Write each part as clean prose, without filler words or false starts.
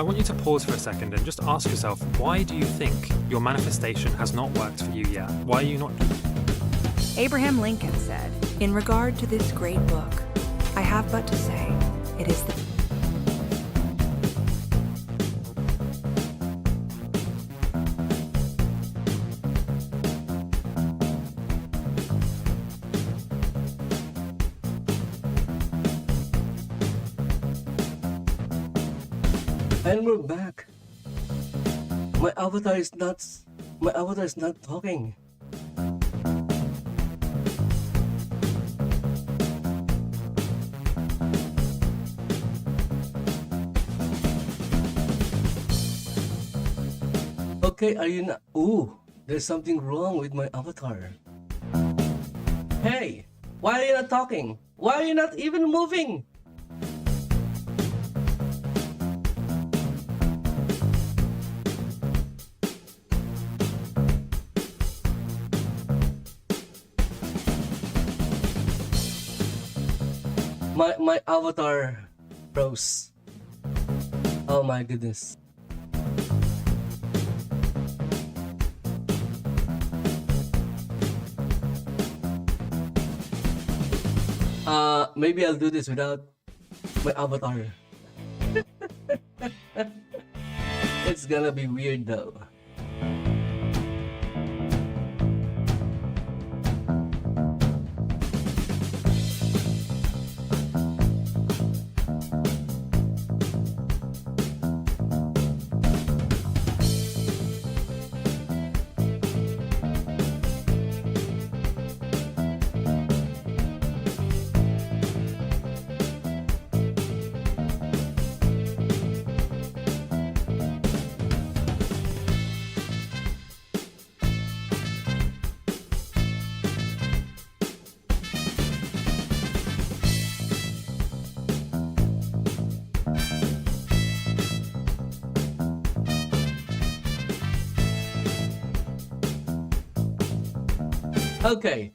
I want you to pause for a second and just ask yourself, why do you think your manifestation has not worked for you yet? Why are you not? Abraham Lincoln said, "In regard to this great book, I have but to say, it is the..." And we're back. My avatar is not talking. Okay, are you not? Ooh, there's something wrong with my avatar. Hey, why are you not talking? Why are you not even moving? My avatar froze. Oh my goodness. Maybe I'll do this without my avatar. It's gonna be weird though. Okay,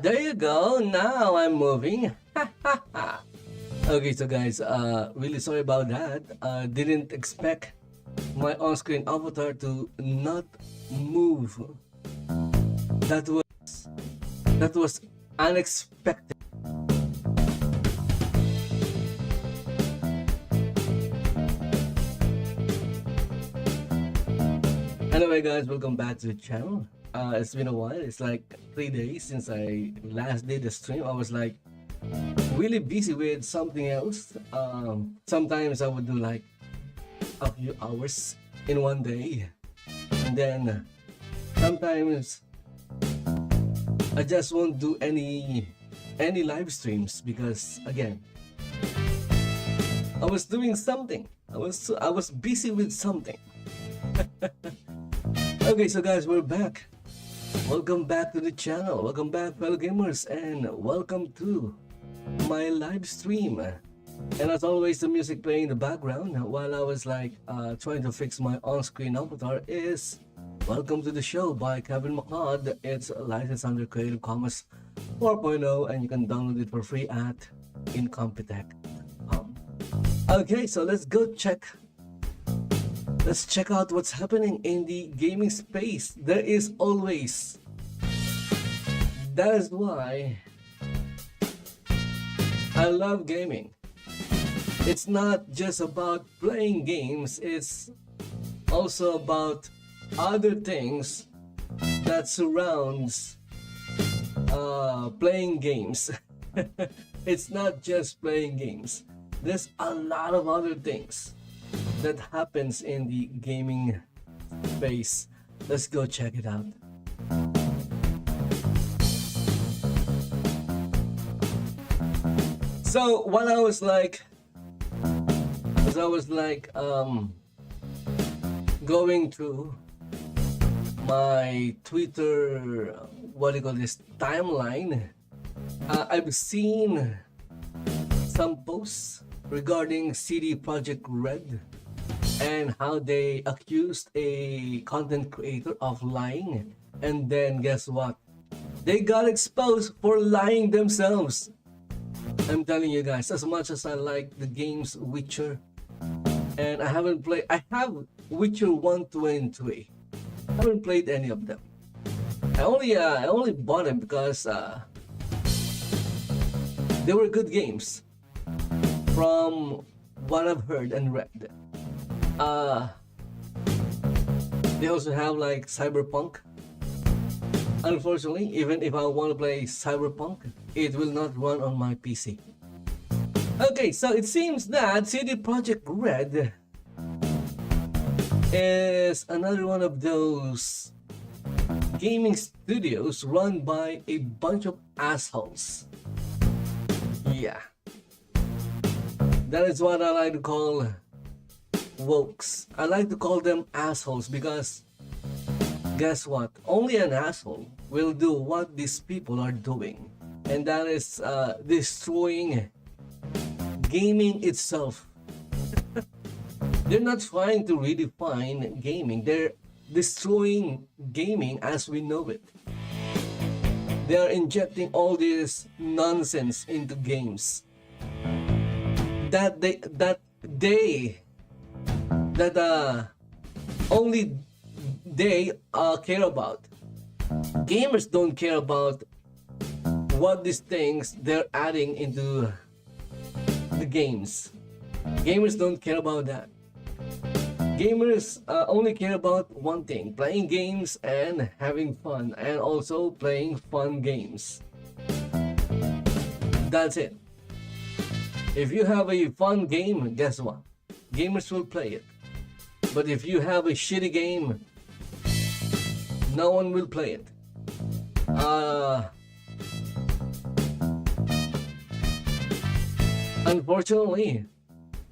there you go. Now I'm moving. Okay, so guys, really sorry about that. Didn't expect my on-screen avatar to not move. That was unexpected. Anyway, guys, welcome back to the channel. It's been a while. It's like 3 days since I last did the stream. I was like really busy with something else. Sometimes I would do like a few hours in one day, and then sometimes I just won't do any live streams because again I was doing something. I was busy with something. Okay, so guys, we're back. Welcome back to the channel. Welcome back, fellow gamers, and welcome to my live stream. And as always, the music playing in the background while I was like trying to fix my on-screen avatar is Welcome to the Show by Kevin McLeod. It's licensed under Creative Commons 4.0 and you can download it for free at incompetech.com. Okay, so let's check out what's happening in the gaming space. There is always. That is why I love gaming. It's not just about playing games, it's also about other things that surrounds playing games. It's not just playing games. There's a lot of other things that happens in the gaming space. Let's go check it out. So while I was like going through my Twitter, what do you call this, timeline, I've seen some posts regarding CD Projekt Red and how they accused a content creator of lying, and then guess what? They got exposed for lying themselves. I'm telling you guys, as much as I like the games Witcher, and I haven't played. I have Witcher 1, 2, and 3. I haven't played any of them. I only bought them because they were good games from what I've heard and read. They also have like Cyberpunk. Unfortunately, even if I want to play Cyberpunk, it will not run on my PC. Okay, so it seems that CD Projekt Red is another one of those gaming studios run by a bunch of assholes. Yeah. That is what I like to call wokes. I like to call them assholes because guess what? Only an asshole will do what these people are doing. And that is destroying gaming itself. They're not trying to redefine gaming. They're destroying gaming as we know it. They are injecting all this nonsense into games that only they care about. Gamers don't care about what these things they're adding into the games. Gamers don't care about that. Gamers only care about one thing: playing games and having fun, and also playing fun games. That's it. If you have a fun game, guess what? Gamers will play it. But if you have a shitty game, no one will play it. Unfortunately,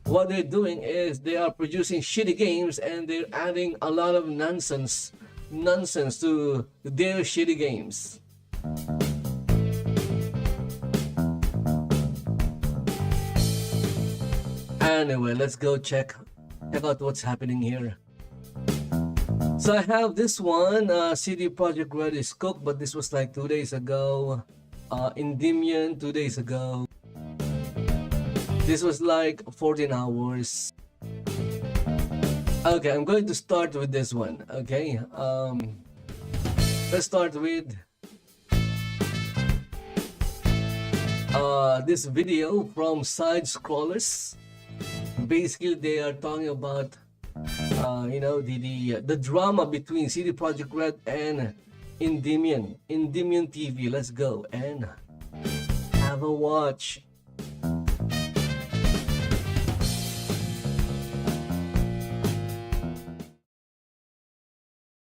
what they're doing is they are producing shitty games and they're adding a lot of nonsense to their shitty games. Anyway, let's go check out what's happening here. So I have this one, CD Projekt Red is cooked, but this was like 2 days ago. Endymion 2 days ago. This was like 14 hours. Okay, I'm going to start with this one. Okay, let's start with this video from Side Scrollers. Basically, they are talking about the drama between CD Projekt Red and Endymion TV. Let's go and have a watch.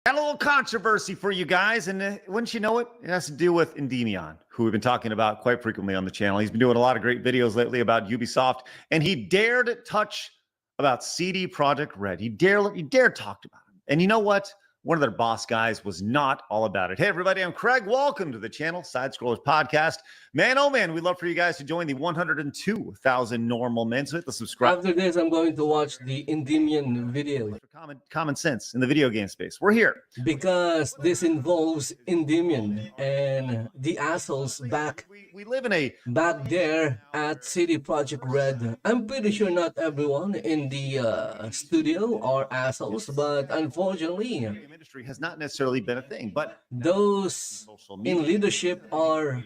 Got a little controversy for you guys, and wouldn't you know it, it has to do with Endymion, who we've been talking about quite frequently on the channel. He's been doing a lot of great videos lately about Ubisoft, and he dared touch about CD Projekt Red. He dared talk about him. And you know what? One of their boss guys was not all about it. Hey, everybody, I'm Craig. Welcome to the channel, Side Scrollers Podcast. Man, oh man, we'd love for you guys to join the 102,000 normal men. So hit the subscribe. After this, I'm going to watch the Endymion video. For common sense in the video game space. We're here. Because this involves Endymion and the assholes back We live in a there at CD Projekt Red. I'm pretty sure not everyone in the studio are assholes, but unfortunately, game industry has not necessarily been a thing, but those in leadership are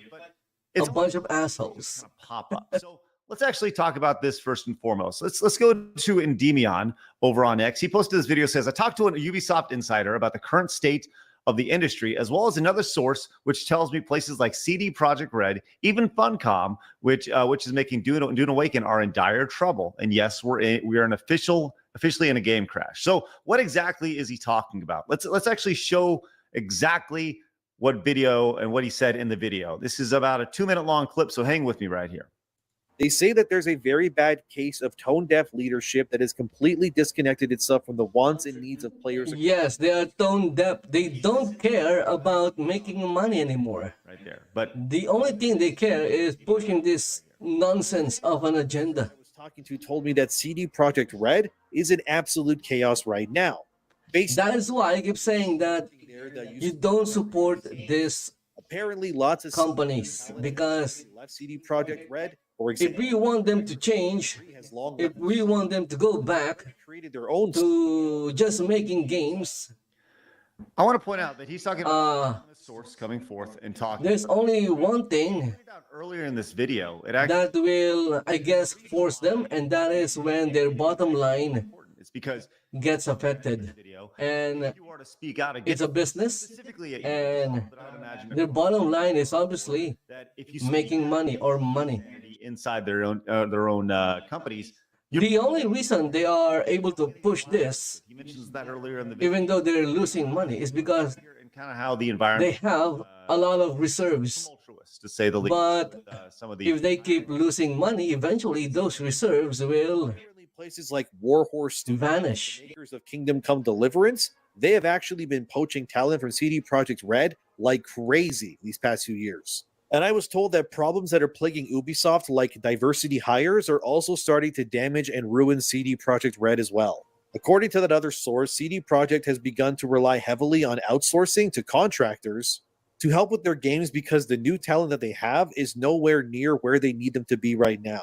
a bunch of assholes. Pop up. So let's actually talk about this first and foremost. Let's go to Endymion over on X. He posted this video, says, I talked to a Ubisoft insider about the current state of the industry, as well as another source which tells me places like CD Projekt Red, even Funcom, which is making Dune Awaken, are in dire trouble. And yes, we are officially in a game crash. So what exactly is he talking about? Let's actually show exactly what video and what he said in the video. This is about a 2-minute long clip, so hang with me right here. They say that there's a very bad case of tone-deaf leadership that has completely disconnected itself from the wants and needs of players. Yes, they are tone-deaf. They don't care about making money anymore. Right there. But the only thing they care is pushing this nonsense of an agenda. I was talking to told me that CD Projekt Red is in absolute chaos right now. That is why I keep saying that you don't support this apparently lots of companies, because left CD Projekt Red For if example, we want them to change, has long if we want them to go back created their own to just making games, I want to point out that he's talking about the source coming forth and talking. there's only one thing Pointed out earlier in this video, it actually that will, I guess, force them, and that is when their bottom line it's because gets affected. video And if you are to speak out it's against a business, specifically at and but I would imagine their bottom line is obviously that if you making money or money. inside their own companies, The only reason they are able to push this, he mentions that earlier in the video, even though they're losing money, is because and kind of how the they environment have a lot of reserves. tumultuous, to say the least. But Some of the if they keep losing money, eventually those reserves will places like Warhorse Studios, vanish. the makers of Kingdom Come Deliverance. They have actually been poaching talent from CD Projekt Red like crazy these past few years. And I was told that problems that are plaguing Ubisoft, like diversity hires, are also starting to damage and ruin CD Projekt Red as well. According to that other source, CD Projekt has begun to rely heavily on outsourcing to contractors to help with their games because the new talent that they have is nowhere near where they need them to be right now.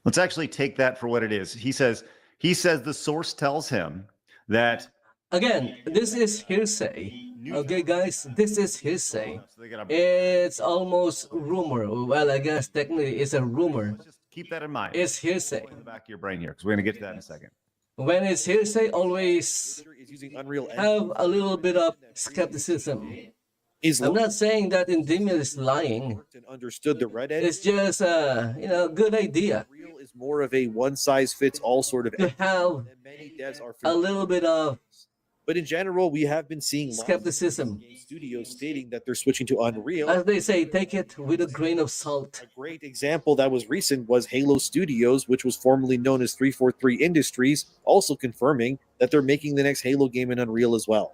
Let's actually take that for what it is. He says the source tells him that Again, this is hearsay. Okay, guys, this is hearsay. so they gotta It's almost rumor. Well, I guess technically it's a rumor. just keep that in mind. It's hearsay. in the back of your brain here, because we're gonna get to that in a second. When it's hearsay, always Is using Unreal Engine have a little bit of skepticism. is I'm not saying that Endymion is lying. and understood the Red Edge. It's just a good idea Unreal is more of a one-size-fits-all sort of to have and many devs are a little bit of But in general, we have been seeing lots of skepticism. studios stating that they're switching to Unreal. As they say, take it with a grain of salt. A great example that was recent was Halo Studios, which was formerly known as 343 Industries, also confirming that they're making the next Halo game in Unreal as well.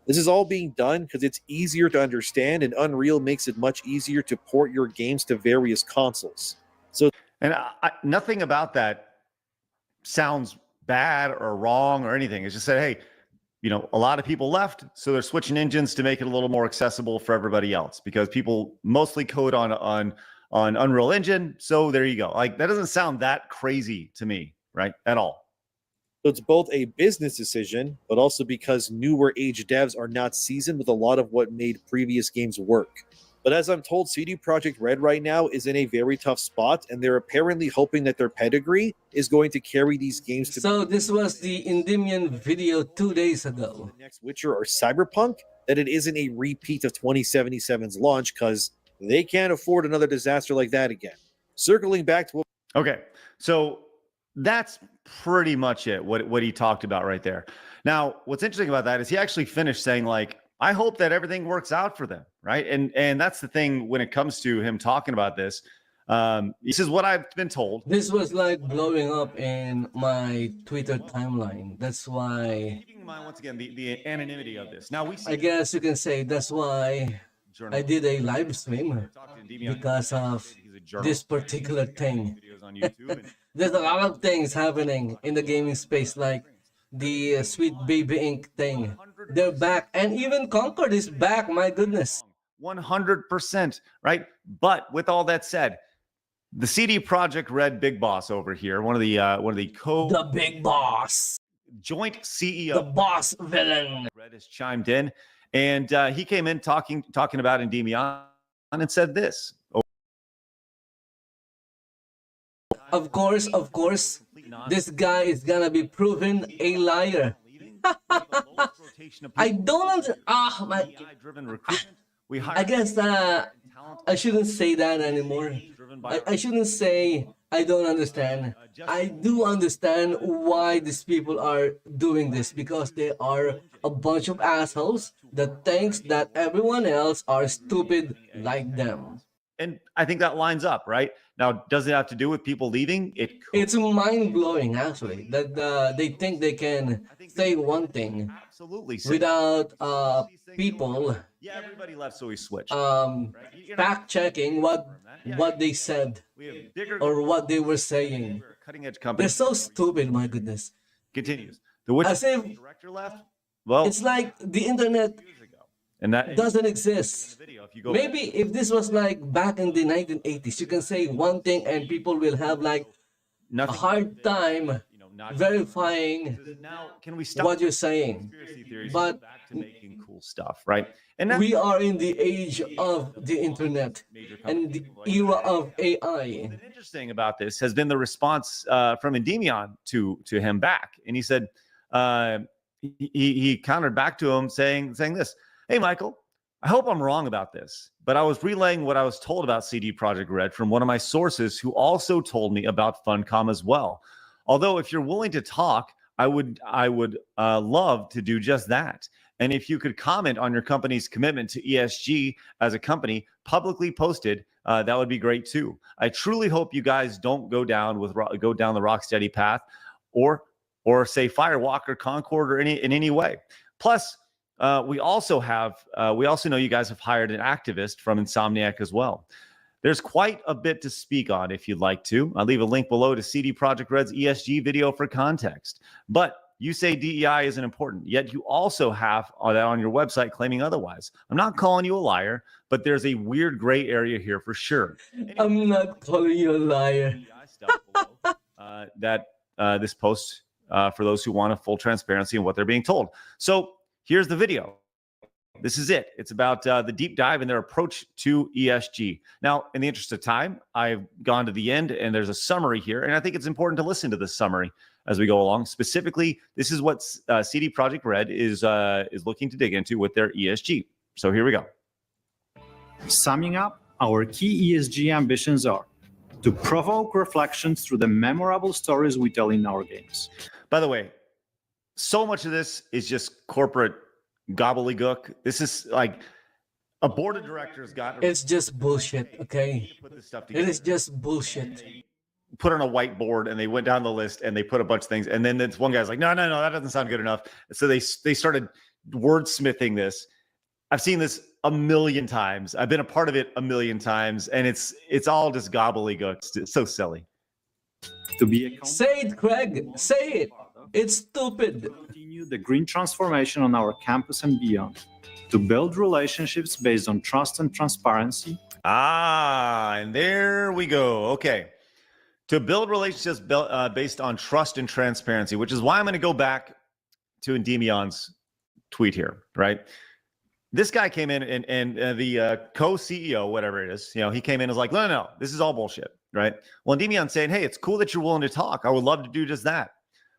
This is all being done because it's easier to understand, and Unreal makes it much easier to port your games to various consoles. So, And nothing about that sounds bad or wrong or anything. It's just said, hey, a lot of people left, so they're switching engines to make it a little more accessible for everybody else, because people mostly code on Unreal Engine. So there you go. Like, that doesn't sound that crazy to me, right? At all. So it's both a business decision, but also because newer age devs are not seasoned with a lot of what made previous games work. But as I'm told, CD Projekt Red right now is in a very tough spot, and they're apparently hoping that their pedigree is going to carry these games to So this was the Endymion video 2 days ago. the next Witcher or Cyberpunk, that it isn't a repeat of 2077's launch, because they can't afford another disaster like that again. Circling back to what Okay, so that's pretty much it, what he talked about right there. Now, what's interesting about that is he actually finished saying, like, I hope that everything works out for them, right? And that's the thing when it comes to him talking about this. He says, what I've been told. This was like blowing up in my Twitter timeline. That's why, Keeping in mind, once again, the anonymity of this. Now, we see I guess you can say that's why I did a live stream, because of this particular thing. videos on YouTube. And There's a lot of things happening in the gaming space, like the Sweet Baby Inc. thing. They're back, and even Concord is back. My goodness. 100%, right? But with all that said, the CD Projekt Red big boss over here, one of the The big boss. joint CEO, The boss villain. Red has chimed in, and he came in talking about Endymion and said this. Of course, this guy is gonna be proven a liar. I don't I guess I shouldn't say that anymore. I shouldn't say I don't understand. I do understand why these people are doing this, because they are a bunch of assholes that thinks that everyone else are stupid like them. And I think that lines up, right? Now, does it have to do with people leaving? It could. It's mind-blowing, actually, that they think they can say one thing Absolutely. without people Yeah, everybody left, so we switched. fact-checking what they said We have bigger or what they were saying. cutting edge They're companies. so stupid, my goodness. Continues. The Witcher As if director left. Well, it's like the internet. years ago. And that doesn't exist. video, if you go Maybe if this was like back in the 1980s, you can say one thing and people will have like a nothing hard time not verifying now can we stop what you're saying. conspiracy theories But back to making cool stuff, right? And that's we are in the age of the internet and the era of AI. what's been interesting about this has been the response from Endymion to him back, and he said he countered back to him saying this: "Hey, Michael, I hope I'm wrong about this, but I was relaying what I was told about CD Projekt Red from one of my sources who also told me about Funcom as well. Although, if you're willing to talk, I would love to do just that. And if you could comment on your company's commitment to ESG as a company, publicly posted, that would be great too. I truly hope you guys don't go down the Rocksteady path, or say Firewalk or Concord or in any way. Plus, we also know you guys have hired an activist from Insomniac as well. There's quite a bit to speak on if you'd like to. I'll leave a link below to CD Projekt Red's ESG video for context. But you say DEI isn't important, yet you also have that on your website claiming otherwise. I'm not calling you a liar, but there's a weird gray area here for sure. I'm not calling you a liar. This post for those who want a full transparency in what they're being told. So here's the video. This is it. It's about the deep dive in their approach to ESG. Now, in the interest of time, I've gone to the end, and there's a summary here, and I think it's important to listen to this summary as we go along. Specifically, this is what CD Projekt Red is looking to dig into with their ESG. So here we go. Summing up, our key ESG ambitions are to provoke reflections through the memorable stories we tell in our games. By the way, so much of this is just corporate gobbledygook. This is like a board of directors got. It's just bullshit, okay? Put this stuff It together. is just bullshit. Put on a whiteboard, and they went down the list and they put a bunch of things. And then this one guy's like, no, that doesn't sound good enough. So they started wordsmithing this. I've seen this a million times. I've been a part of it a million times, and it's all just gobbledygook. It's so silly. To be a Say it, Craig. Say it. It's stupid. continue the green transformation on our campus and beyond, to build relationships based on trust and transparency. And there we go. Okay. To build relationships based on trust and transparency, which is why I'm going to go back to Endymion's tweet here, right? This guy came in and the co-CEO, whatever it is, he came in and was like, no, this is all bullshit, right? Well, Endymion's saying, hey, it's cool that you're willing to talk. I would love to do just that.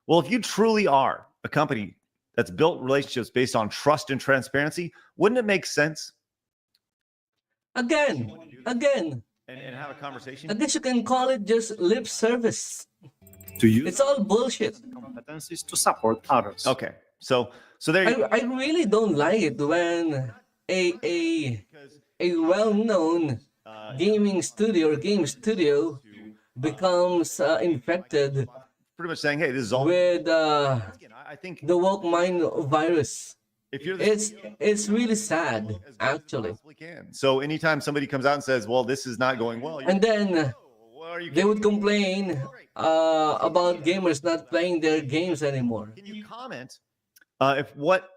Well, if you truly are a company that's built relationships based on trust and transparency, wouldn't it make sense? Again. And have a conversation? I guess you can call it just lip service. To use It's all bullshit. competencies to support others. Okay. So there you go. I really don't like it when a well-known gaming studio or game studio becomes infected Pretty much saying, hey, this is all. with Again, I think the woke mind virus. if you're the It's really sad, actually. possibly can. So anytime somebody comes out and says, well, this is not going well, you're And then what are you they would complain about gamers not playing their games anymore. Can you comment if what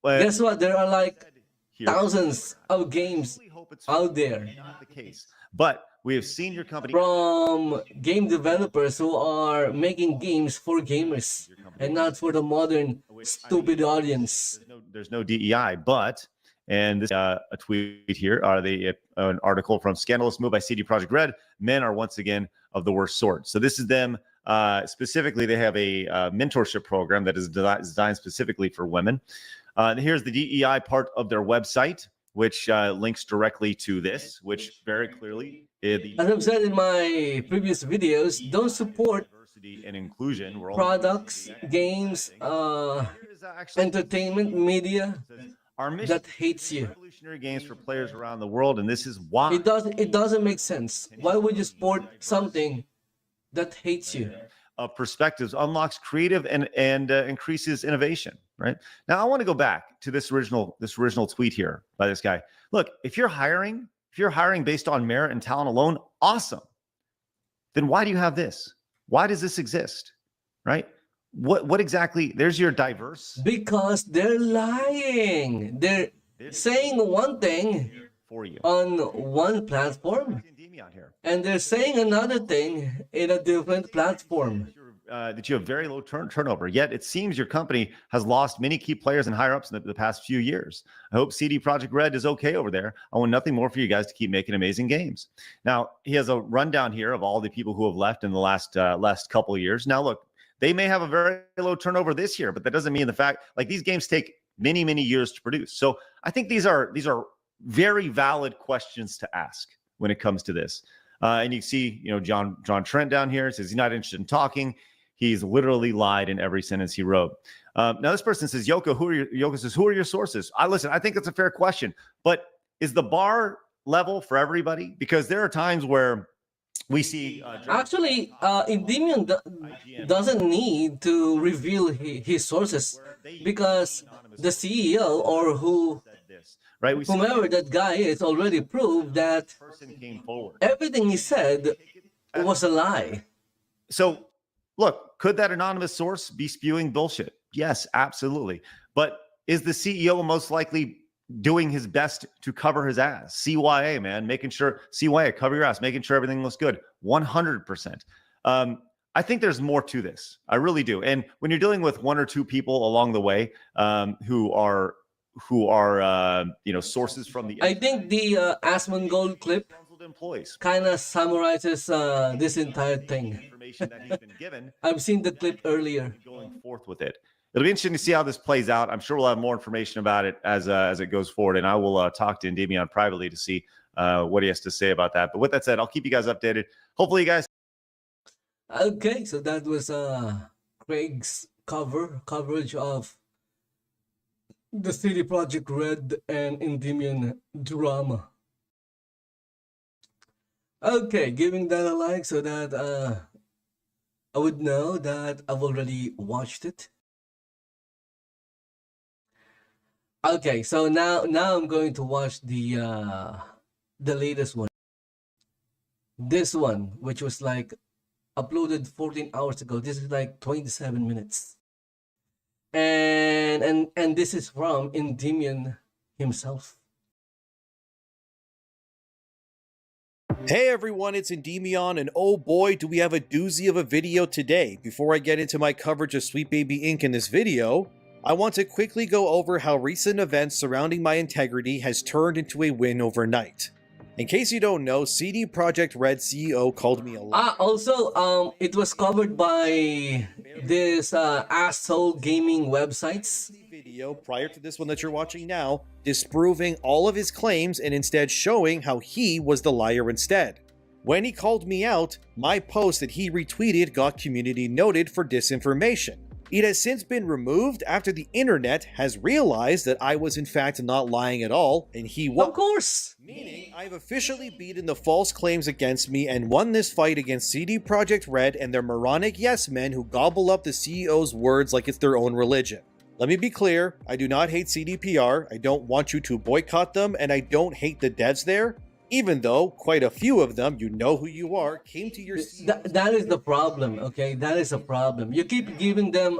Guess what? There are like here, thousands of games I hope it's out there not the case, but we have seen your company from game developers who are making games for gamers and not for the modern stupid audience. there's no DEI, but and this a tweet here are an article from Scandalous Move by CD Projekt Red. Men are once again of the worst sort. So this is them specifically. They have a mentorship program that is designed specifically for women. And here's the DEI part of their website, which links directly to this, which very clearly is As I've said in my previous videos, don't support diversity and inclusion. We're all products, games, entertainment, media our mission that hates you. revolutionary games for players around the world, and this is why. It doesn't make sense. Why would you support something that hates you? Of perspectives unlocks creative and increases innovation. Right now, I want to go back to this original tweet here by this guy. Look, if you're hiring based on merit and talent alone, awesome. Then why do you have this? Why does this exist? Right? What exactly? There's your diverse. Because they're lying. saying one thing for you. on one platform, Endymion here. and they're saying another thing in a different platform. That you have very low turnover, yet it seems your company has lost many key players and higher ups in the past few years. I hope CD Projekt Red is okay over there. I want nothing more for you guys to keep making amazing games. Now, he has a rundown here of all the people who have left in the last couple of years. Now, look, they may have a very low turnover this year, but that doesn't mean the fact, like, these games take many, many years to produce. So I think these are very valid questions to ask when it comes to this. And you see, John Trent down here says he's not interested in talking. He's literally lied in every sentence he wrote. Now this person says, Yoko says, who are your sources? I think that's a fair question, but is the bar level for everybody? Because there are times where we see Actually, Endymion doesn't need to reveal his sources, because the CEO or whomever that guy is already proved that everything he said was a lie. So look, could that anonymous source be spewing bullshit? Yes, absolutely. But is the CEO most likely doing his best to cover his ass? CYA, man, CYA, cover your ass, making sure everything looks good. 100%. I think there's more to this. I really do. And when you're dealing with one or two people along the way who are sources from the I think the Asmongold clip employees kind of summarizes this entire thing. Information that he's been given. I've seen the clip earlier. Going forth with it. It'll be interesting to see how this plays out. I'm sure we'll have more information about it as it goes forward, and I will talk to Endymion privately to see what he has to say about that. But with that said, I'll keep you guys updated. Hopefully, you guys. Okay, so that was Craig's coverage of the CD Projekt Red and Endymion drama. Okay, giving that a like so that I would know that I've already watched it. Okay, so now I'm going to watch the latest one. This one, which was like uploaded 14 hours ago. This is like 27 minutes. And this is from Endymion himself. Hey everyone, it's Endymion, and oh boy, do we have a doozy of a video today. Before I get into my coverage of Sweet Baby Inc. in this video, I want to quickly go over how recent events surrounding my integrity has turned into a win overnight. In case you don't know, CD Projekt Red CEO called me a liar. Also, it was covered by this asshole gaming websites. Video prior to this one that you're watching now, disproving all of his claims and instead showing how he was the liar instead. When he called me out, my post that he retweeted got community noted for disinformation. It has since been removed after the internet has realized that I was in fact not lying at all, and he was. Of course! Meaning, I've officially beaten the false claims against me and won this fight against CD Projekt Red and their moronic yes men who gobble up the CEO's words like it's their own religion. Let me be clear, I do not hate CDPR, I don't want you to boycott them, and I don't hate the devs there, even though quite a few of them, you know who you are, came to your that is the problem, okay? That is a problem. You keep giving them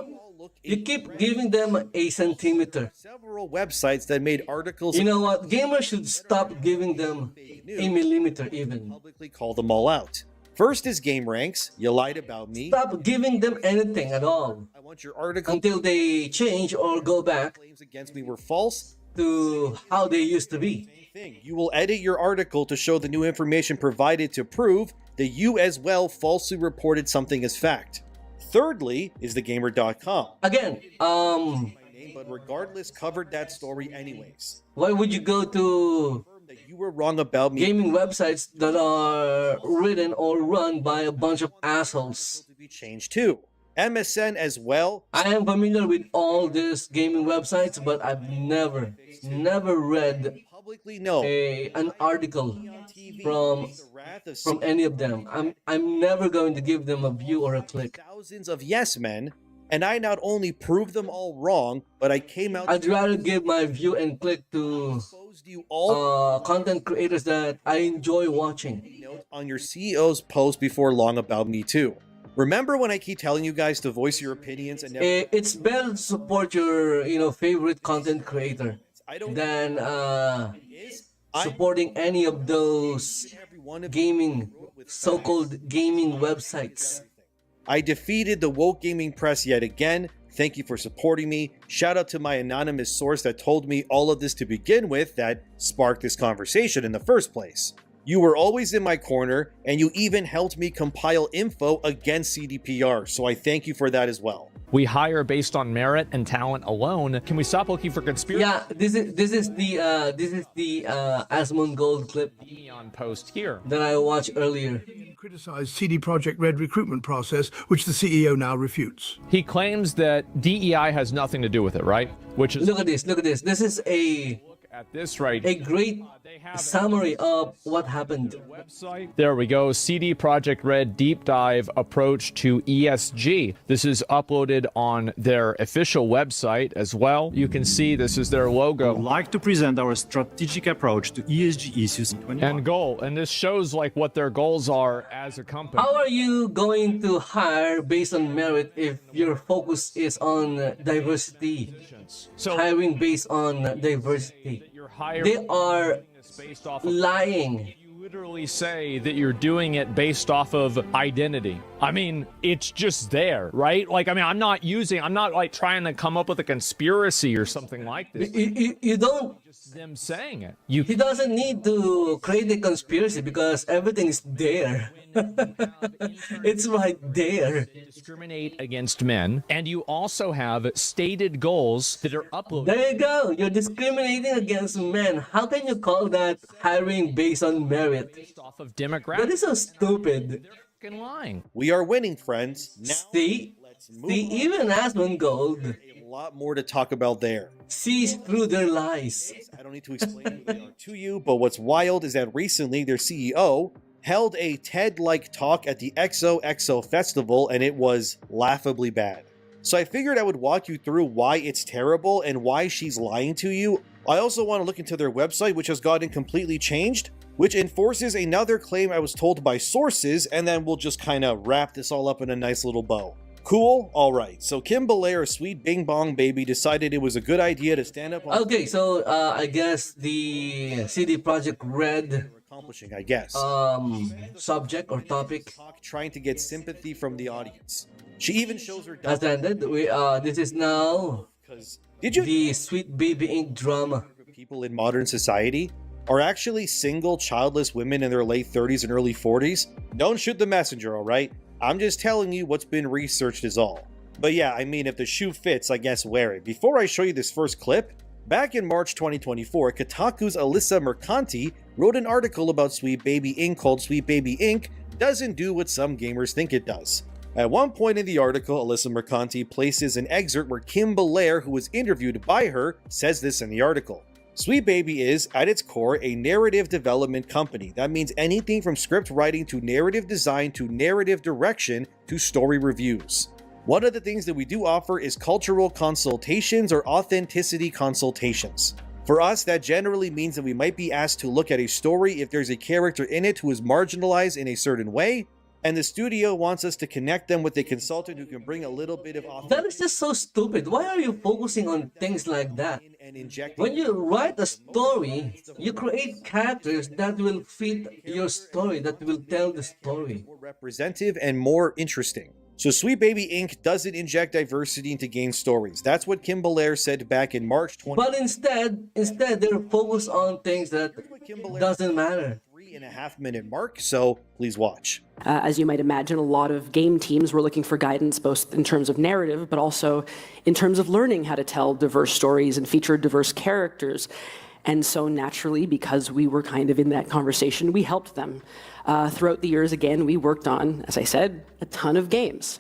a centimeter. Several websites that made articles. You know what? Gamers should stop giving them a millimeter even. Publicly call them all out. First is GameRanks. You lied about me. Stop giving them anything at all. I want your article until they change or go back. Claims against me were false to how they used to be. You will edit your article to show the new information provided to prove that you as well falsely reported something as fact. Thirdly is thegamer.com. Again, but regardless covered that story anyways. Why would you go to that you were wrong about me? Gaming websites that are written or run by a bunch of assholes. To be changed too. MSN as well. I am familiar with all these gaming websites, but I've never read an article from any of them. I'm never going to give them a view or a click. Thousands of yes men, and I not only proved them all wrong, but I came out. I'd rather give my view and click to content creators that I enjoy watching. On your CEO's post before long about me too. Remember when I keep telling you guys to voice your opinions and never... It's better to support your, favorite content creator than supporting any of those gaming, so-called gaming websites. I defeated the woke gaming press yet again. Thank you for supporting me. Shout out to my anonymous source that told me all of this to begin with that sparked this conversation in the first place. You were always in my corner, and you even helped me compile info against CDPR, so I thank you for that as well. We hire based on merit and talent alone. Can we stop looking for conspiracy? Yeah, this is the Asmund Gold clip On post here. that I watched earlier. Criticized CD Projekt Red recruitment process, which the CEO now refutes. He claims that DEI has nothing to do with it, right? Which is Look at this. Look at this. This is a this right. great summary of what happened. There we go. CD Projekt Red deep dive approach to ESG. This is uploaded on their official website as well. You can see this is their I would logo like to present our strategic approach to ESG issues in 2021. and goal. And this shows like what their goals are as a company. How are you going to hire based on merit if your focus is on diversity? So Hiring based on diversity. you're hiring They are based off of lying. You literally say that you're doing it based off of identity. I mean, it's just there, right? Like, I mean, I'm not like trying to come up with a conspiracy or something like this. You don't. Just them saying it. You He doesn't need to create a conspiracy because everything is there. It's right there. discriminate against men, and you also have stated goals that are uploaded There you go. You're discriminating against men. How can you call that hiring based on merit? based off of That demographics. is so stupid. Fucking lying. We are winning, friends. Now, See, even Asmund Gold a lot more to talk about there. sees through their lies. I don't need to explain who they are to you, but what's wild is that recently their CEO held a TED-like talk at the XOXO festival, and it was laughably bad. So I figured I would walk you through why it's terrible and why she's lying to you. I also want to look into their website, which has gotten completely changed, which enforces another claim I was told by sources, and then we'll just kind of wrap this all up in a nice little bow. Cool? Alright, so Kim Belair, Sweet Bing Bong Baby, decided it was a good idea to stand up on Okay, so I guess the CD Projekt Red accomplishing, I guess. subject or topic Talk, trying to get sympathy from the audience. She even shows her has ended. This is now because did you the Sweet Baby Inc. drama. people in modern society are actually single, childless women in their late 30s and early 40s? Don't shoot the messenger, alright? I'm just telling you what's been researched is all. But yeah, I mean, if the shoe fits, I guess wear it. Before I show you this first clip, back in March 2024, Kotaku's Alyssa Mercanti wrote an article about Sweet Baby Inc. called Sweet Baby Inc. doesn't do what some gamers think it does. At one point in the article, Alyssa Mercanti places an excerpt where Kim Belair, who was interviewed by her, says this in the article. Sweet Baby is, at its core, a narrative development company. That means anything from script writing to narrative design to narrative direction to story reviews. One of the things that we do offer is cultural consultations or authenticity consultations. For us, that generally means that we might be asked to look at a story if there's a character in it who is marginalized in a certain way, and the studio wants us to connect them with a consultant who can bring a little bit of That is just so stupid. Why are you focusing on things like that? and injecting When you write a story, you create characters that will fit your story, that will tell the story. more representative and more interesting. So Sweet Baby Inc. doesn't inject diversity into game stories. That's what Kim Belair said back in March 20. But instead they're focused on things that doesn't matter. 3.5-minute mark, so please watch. As you might imagine, a lot of game teams were looking for guidance both in terms of narrative, but also in terms of learning how to tell diverse stories and feature diverse characters. And so naturally, because we were kind of in that conversation, we helped them. Throughout the years, again, we worked on, as I said, a ton of games.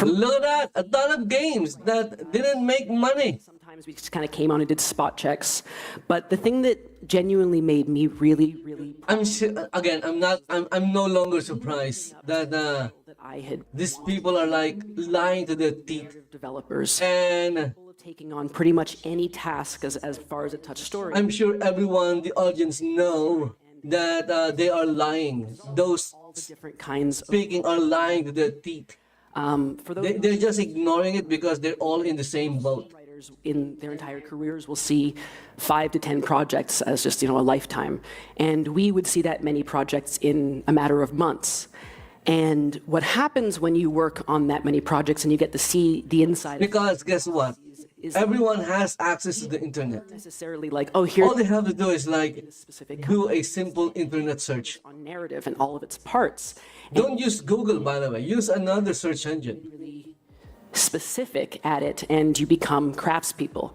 Look at that, a ton of games that didn't make money. Sometimes we just kind of came on and did spot checks. But the thing that genuinely made me really, really I'm sure, again, I'm no longer surprised that that I had these people are like lying to their teeth. developers And taking on pretty much any task as far as it touched story. I'm sure everyone, the audience, know that they are lying. Those different kinds of speaking are lying to their teeth. for those They're just ignoring it because they're all in the same boat. writers in their entire careers will see 5 to 10 projects as just, a lifetime. And we would see that many projects in a matter of months. And what happens when you work on that many projects and you get to see the inside? Because guess what? Everyone has access to the internet. Necessarily like, oh, here. All they have to do is like specific do a simple internet search. on narrative and all of its parts. Don't use Google, by the way. Use another search engine. Really specific at it, and you become craftspeople.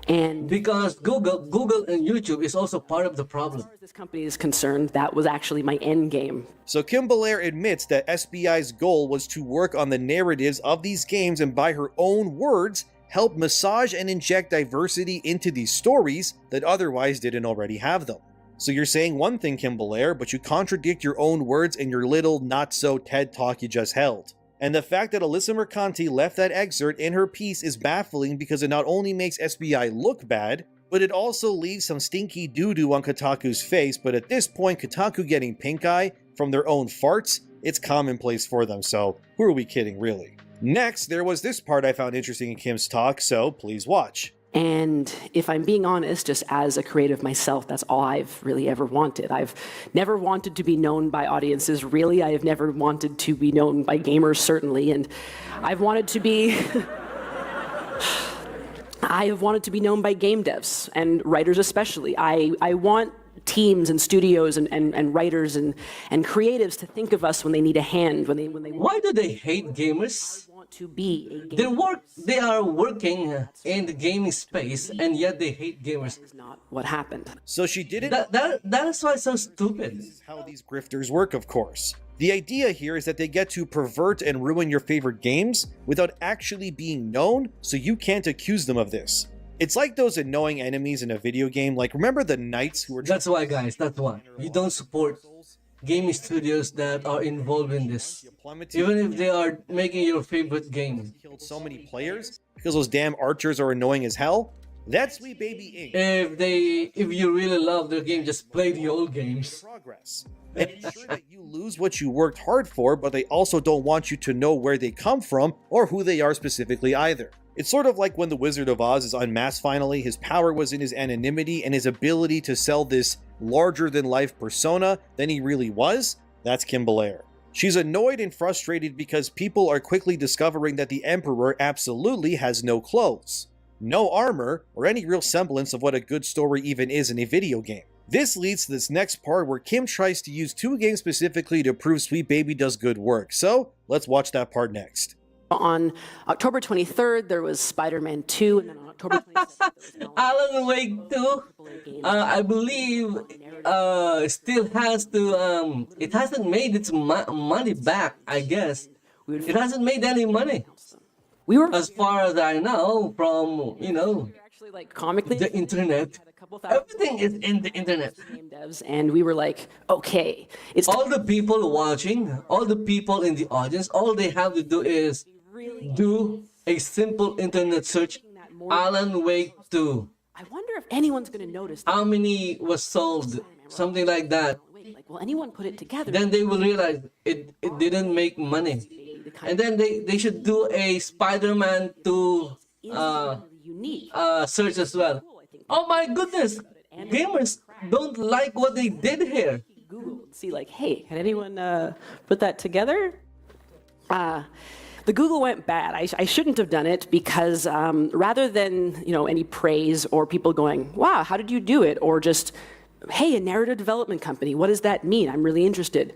And Because Google and YouTube is also part of the problem. as far as this company is concerned, that was actually my end game. So Kim Belair admits that SBI's goal was to work on the narratives of these games and, by her own words, help massage and inject diversity into these stories that otherwise didn't already have them. So you're saying one thing, Kim Belair, but you contradict your own words in your little not-so TED Talk you just held. And the fact that Alyssa Mercanti left that excerpt in her piece is baffling because it not only makes SBI look bad, but it also leaves some stinky doo-doo on Kotaku's face. But at this point, Kotaku getting pink eye from their own farts, it's commonplace for them, so who are we kidding, really? Next, there was this part I found interesting in Kim's talk, so please watch. And if I'm being honest, just as a creative myself, that's all I've really ever wanted. I've never wanted to be known by audiences, really. I have never wanted to be known by gamers, certainly. And I've wanted to be... I have wanted to be known by game devs and writers especially. I want teams and studios and writers and creatives to think of us when they need a hand, when they Why do they hate gamers? want to be a gamer. They are working in the gaming space, and yet they hate gamers. Is not what happened. So she didn't... That is why it's so stupid. This is how these grifters work, of course. The idea here is that they get to pervert and ruin your favorite games without actually being known, so you can't accuse them of this. It's like those annoying enemies in a video game, like remember the knights who were... That's why, guys, that's why. You don't support gaming studios that are involved in this. Even if they are making your favorite game. Killed so many players because those damn archers are annoying as hell. That's Sweet Baby Inc. If you really love their game, just play the old games. Progress. And ensure that you lose what you worked hard for, but they also don't want you to know where they come from or who they are specifically either. It's sort of like when the Wizard of Oz is unmasked finally, his power was in his anonymity and his ability to sell this larger-than-life persona than he really was. That's Kim Belair. She's annoyed and frustrated because people are quickly discovering that the Emperor absolutely has no clothes, no armor, or any real semblance of what a good story even is in a video game. This leads to this next part where Kim tries to use two games specifically to prove Sweet Baby does good work. So, let's watch that part next. On October 23rd, there was Spider-Man 2, and then on October 27th, there was Alan Wake 2, I believe, still has to, it hasn't made its money back, I guess. It hasn't made any money. We were As far as I know, from, actually like comically the internet. Everything is in the internet. game devs, and we were like, okay, it's All the people watching, all the people in the audience, all they have to do is do a simple internet search. Alan Wake 2. I wonder if anyone's going to notice. How many was sold? Something like that. Like, will anyone put it together? Then they will realize it didn't make money. And then they should do a Spider-Man 2 unique. search as well. Oh my goodness! Gamers don't like what they did here. Google and see like, hey, had anyone put that together? The Google went bad. I shouldn't have done it because rather than any praise or people going, wow, how did you do it? Or just, hey, a narrative development company, what does that mean? I'm really interested.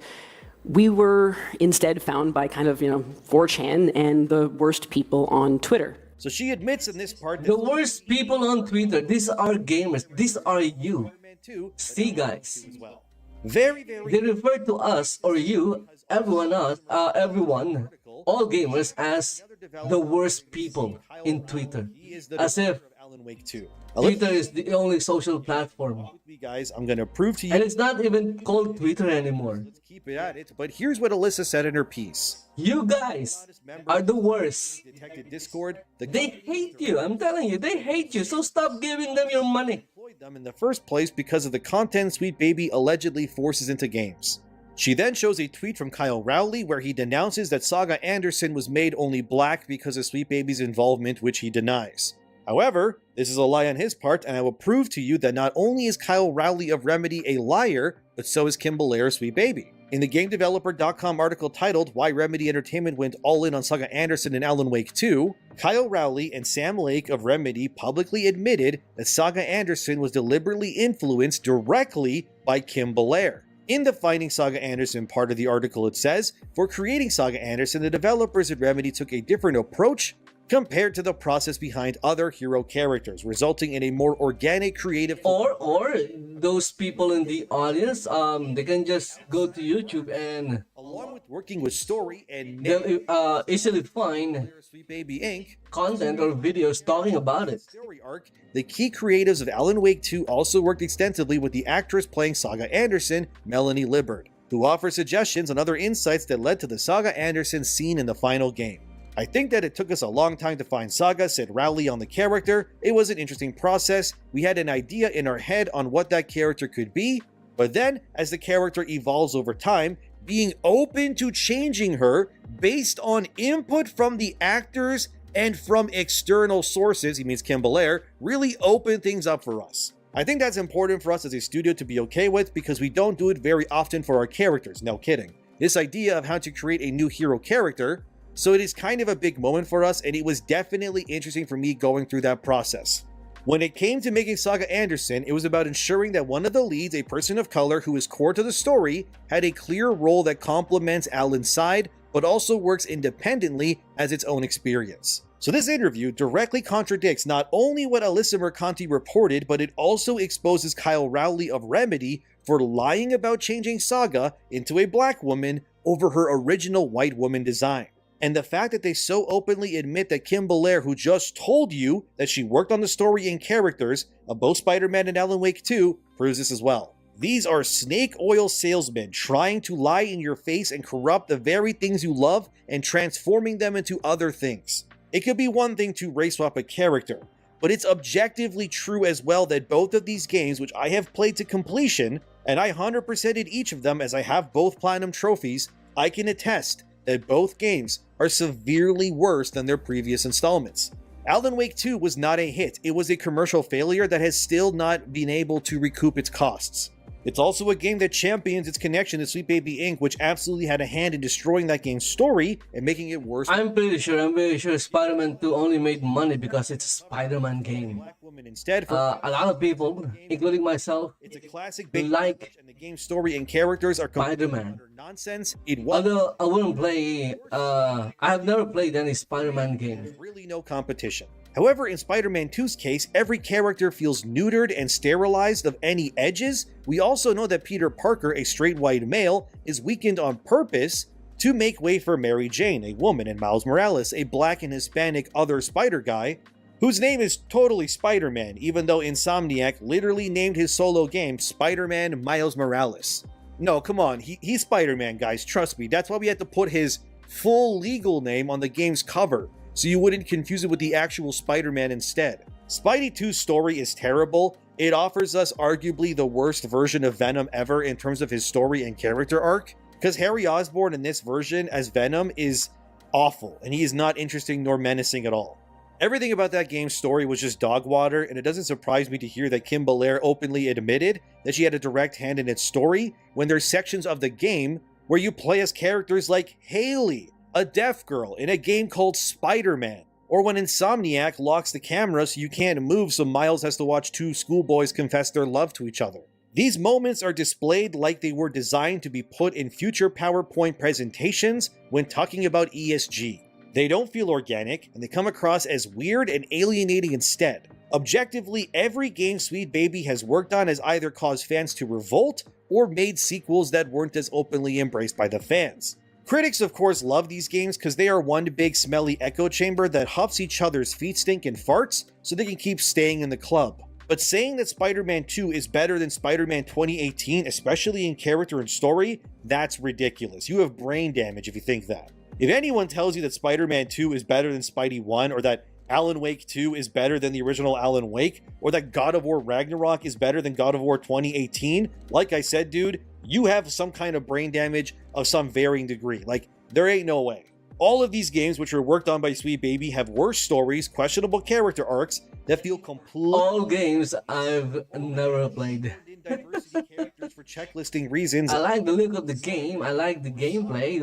We were instead found by kind of 4chan and the worst people on Twitter. So she admits in this part that The worst people on Twitter, these are gamers. These are you. Spider-Man 2 See, guys. as well. Very, very They refer to us or you, everyone else, everyone, all gamers as the worst people in Twitter. He is the As if developer of Alan Wake 2. Twitter is the only social platform. With me, guys, I'm gonna prove to you. And it's not even called Twitter anymore. Let's keep it at it. But here's what Alyssa said in her piece. You guys are the worst. Detected Discord. The They hate you. I'm telling you, they hate you. So stop giving them your money. employed them in the first place because of the content Sweet Baby allegedly forces into games. She then shows a tweet from Kyle Rowley where he denounces that Saga Anderson was made only black because of Sweet Baby's involvement, which he denies. However, this is a lie on his part, and I will prove to you that not only is Kyle Rowley of Remedy a liar, but so is Kim Belair's sweet baby. In the GameDeveloper.com article titled Why Remedy Entertainment Went All In on Saga Anderson and Alan Wake 2, Kyle Rowley and Sam Lake of Remedy publicly admitted that Saga Anderson was deliberately influenced directly by Kim Belair. In the Finding Saga Anderson part of the article, it says, for creating Saga Anderson, the developers at Remedy took a different approach compared to the process behind other hero characters, resulting in a more organic creative... Or those people in the audience, they can just go to YouTube and... Along with working with story and... they'll easily find Sweet Baby Inc. content or videos talking about it. Story arc. The key creatives of Alan Wake 2 also worked extensively with the actress playing Saga Anderson, Melanie Libbard, who offered suggestions and other insights that led to the Saga Anderson scene in the final game. I think that it took us a long time to find Saga, said Rowley on the character. It was an interesting process. We had an idea in our head on what that character could be, but then as the character evolves over time, being open to changing her based on input from the actors and from external sources, he means Kim Belair, really opened things up for us. I think that's important for us as a studio to be okay with because we don't do it very often for our characters, no kidding. This idea of how to create a new hero character, so it is kind of a big moment for us, and it was definitely interesting for me going through that process. When it came to making Saga Anderson, it was about ensuring that one of the leads, a person of color who is core to the story, had a clear role that complements Alan's side, but also works independently as its own experience. So this interview directly contradicts not only what Alyssa Mercanti reported, but it also exposes Kyle Rowley of Remedy for lying about changing Saga into a black woman over her original white woman design. And the fact that they so openly admit that Kim Belair, who just told you that she worked on the story and characters of both Spider-Man and Alan Wake 2, proves this as well. These are snake oil salesmen trying to lie in your face and corrupt the very things you love and transforming them into other things. It could be one thing to race swap a character, but it's objectively true as well that both of these games, which I have played to completion, and I 100%ed each of them as I have both platinum trophies, I can attest that both games are severely worse than their previous installments. Alan Wake 2 was not a hit. It was a commercial failure that has still not been able to recoup its costs. It's also a game that champions its connection to Sweet Baby Inc., which absolutely had a hand in destroying that game's story and making it worse. I'm very sure Spider-Man 2 only made money because it's a Spider-Man game. Black woman instead for A lot of people, including myself, it's a classic big like and the game's story and characters are completely Spider-Man. utter nonsense. It was Although I wouldn't play, I have never played any Spider-Man game. really no competition. However, in Spider-Man 2's case, every character feels neutered and sterilized of any edges. We also know that Peter Parker, a straight white male, is weakened on purpose to make way for Mary Jane, a woman, and Miles Morales, a black and Hispanic other Spider guy, whose name is totally Spider-Man, even though Insomniac literally named his solo game Spider-Man Miles Morales. No, come on, he's Spider-Man, guys, trust me. That's why we had to put his full legal name on the game's cover, so you wouldn't confuse it with the actual Spider-Man instead. Spidey 2's story is terrible. It offers us arguably the worst version of Venom ever in terms of his story and character arc, because Harry Osborn in this version as Venom is awful, and he is not interesting nor menacing at all. Everything about that game's story was just dog water, and it doesn't surprise me to hear that Kim Belair openly admitted that she had a direct hand in its story when there's sections of the game where you play as characters like Haley, a deaf girl in a game called Spider-Man, or when Insomniac locks the camera so you can't move so Miles has to watch two schoolboys confess their love to each other. These moments are displayed like they were designed to be put in future PowerPoint presentations when talking about ESG. They don't feel organic, and they come across as weird and alienating instead. Objectively, every game Sweet Baby has worked on has either caused fans to revolt or made sequels that weren't as openly embraced by the fans. Critics, of course, love these games because they are one big smelly echo chamber that huffs each other's feet stink and farts so they can keep staying in the club. But saying that Spider-Man 2 is better than Spider-Man 2018, especially in character and story, that's ridiculous. You have brain damage if you think that. If anyone tells you that Spider-Man 2 is better than Spidey 1, or that Alan Wake 2 is better than the original Alan Wake, or that God of War Ragnarok is better than God of War 2018, like I said, dude, you have some kind of brain damage of some varying degree. Like, there ain't no way. All of these games, which were worked on by Sweet Baby, have worse stories, questionable character arcs that feel completely All games I've never played. diversity characters for checklisting reasons. I like the look of the game. I like the gameplay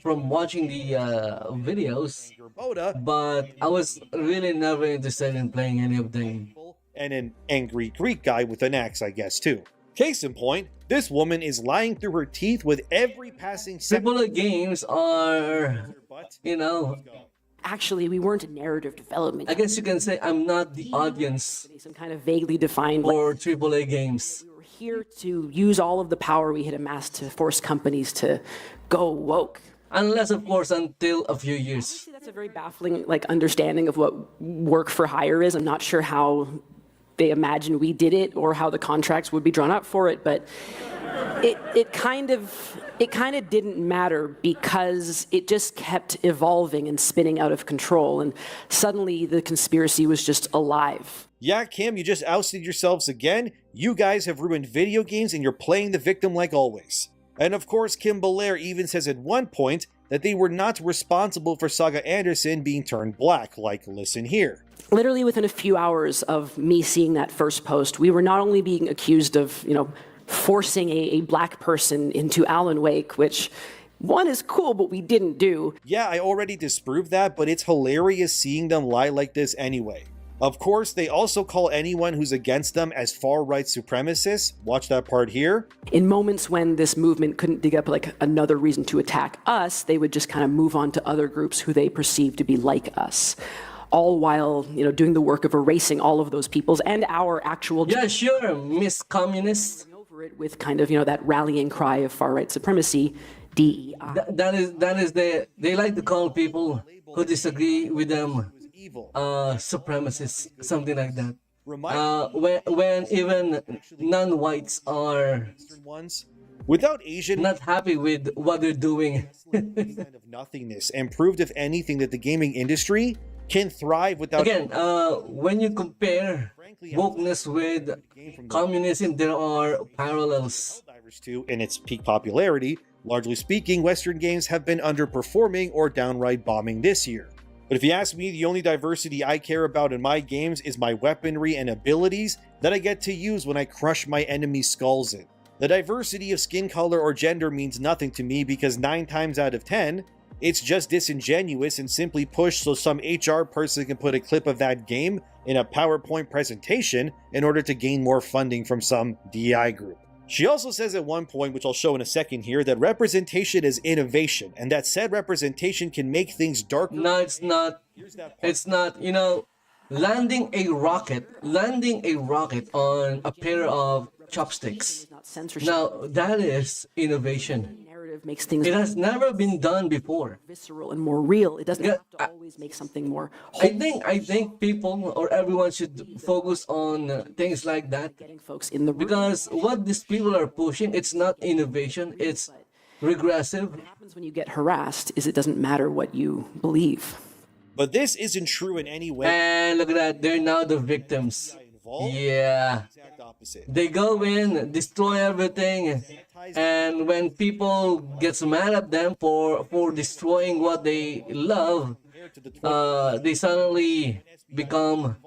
from watching the videos, but I was really never interested in playing any of them. And an angry Greek guy with an axe, I guess, too. Case in point, this woman is lying through her teeth with every passing second. AAA games are, you know, Actually, we weren't in narrative development. I guess you can say I'm not the audience Some kind of vaguely defined. for AAA games. We were here to use all of the power we had amassed to force companies to go woke. Unless, of course, until a few years. See, that's a very baffling understanding of what work for hire is. I'm not sure how they imagined we did it or how the contracts would be drawn up for it, but it kind of didn't matter because it just kept evolving and spinning out of control, and suddenly the conspiracy was just alive. Yeah, Kim, you just ousted yourselves again. You guys have ruined video games and you're playing the victim like always. And of course, Kim Belair even says at one point that they were not responsible for Saga Anderson being turned black, like listen here. Literally within a few hours of me seeing that first post, we were not only being accused of, forcing a black person into Alan Wake, which one is cool, but we didn't do. Yeah, I already disproved that, but it's hilarious seeing them lie like this anyway. Of course, they also call anyone who's against them as far-right supremacists. Watch that part here. In moments when this movement couldn't dig up another reason to attack us, they would just kind of move on to other groups who they perceived to be like us. All while, doing the work of erasing all of those peoples and our actual... Yeah, sure, Miss Communist. Over it with kind of, that rallying cry of far-right supremacy, DEI. That is they like to call people who disagree with them supremacists, something like that. When even non-whites are without Asian not happy with what they're doing. of nothingness, and proved if anything that the gaming industry can thrive without. Again, when you compare wokeness with communism, there are parallels. In its peak popularity, largely speaking, Western games have been underperforming or downright bombing this year. But if you ask me, the only diversity I care about in my games is my weaponry and abilities that I get to use when I crush my enemy's skulls in. The diversity of skin color or gender means nothing to me because 9 times out of 10, it's just disingenuous and simply pushed so some HR person can put a clip of that game in a PowerPoint presentation in order to gain more funding from some DEI group. She also says at one point, which I'll show in a second here, that representation is innovation, and that said representation can make things darker. No, it's not. It's not, landing a rocket on a pair of chopsticks. Now, that is innovation. Makes things It has never been done before. visceral and more real. It doesn't have to always make something more I think people or everyone should focus on things like that, getting folks in the room. because what these people are pushing, it's not innovation, it's regressive. What happens when you get harassed is it doesn't matter what you believe. But this isn't true in any way. And look at that, they're now the victims. Yeah. Exact opposite. They go in, destroy everything, and when people gets mad at them for destroying what they love, they suddenly become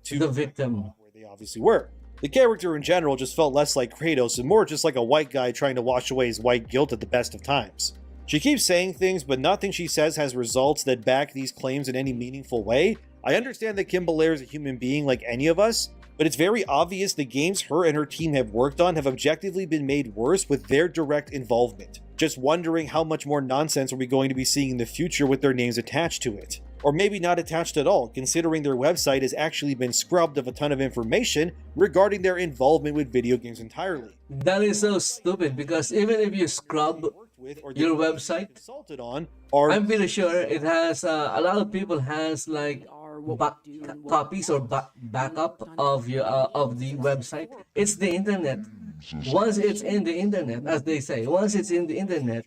the victim. Where they obviously were. The character in general just felt less like Kratos and more just like a white guy trying to wash away his white guilt at the best of times. She keeps saying things, but nothing she says has results that back these claims in any meaningful way. I understand that Kim Belair is a human being like any of us, but it's very obvious the games her and her team have worked on have objectively been made worse with their direct involvement. Just wondering how much more nonsense are we going to be seeing in the future with their names attached to it. Or maybe not attached at all, considering their website has actually been scrubbed of a ton of information regarding their involvement with video games entirely. That is so stupid, because even if you scrub your website, I'm pretty sure it has a lot of people has like copies or backup of your of the website. It's the internet. Once it's in the internet, as they say, once it's in the internet,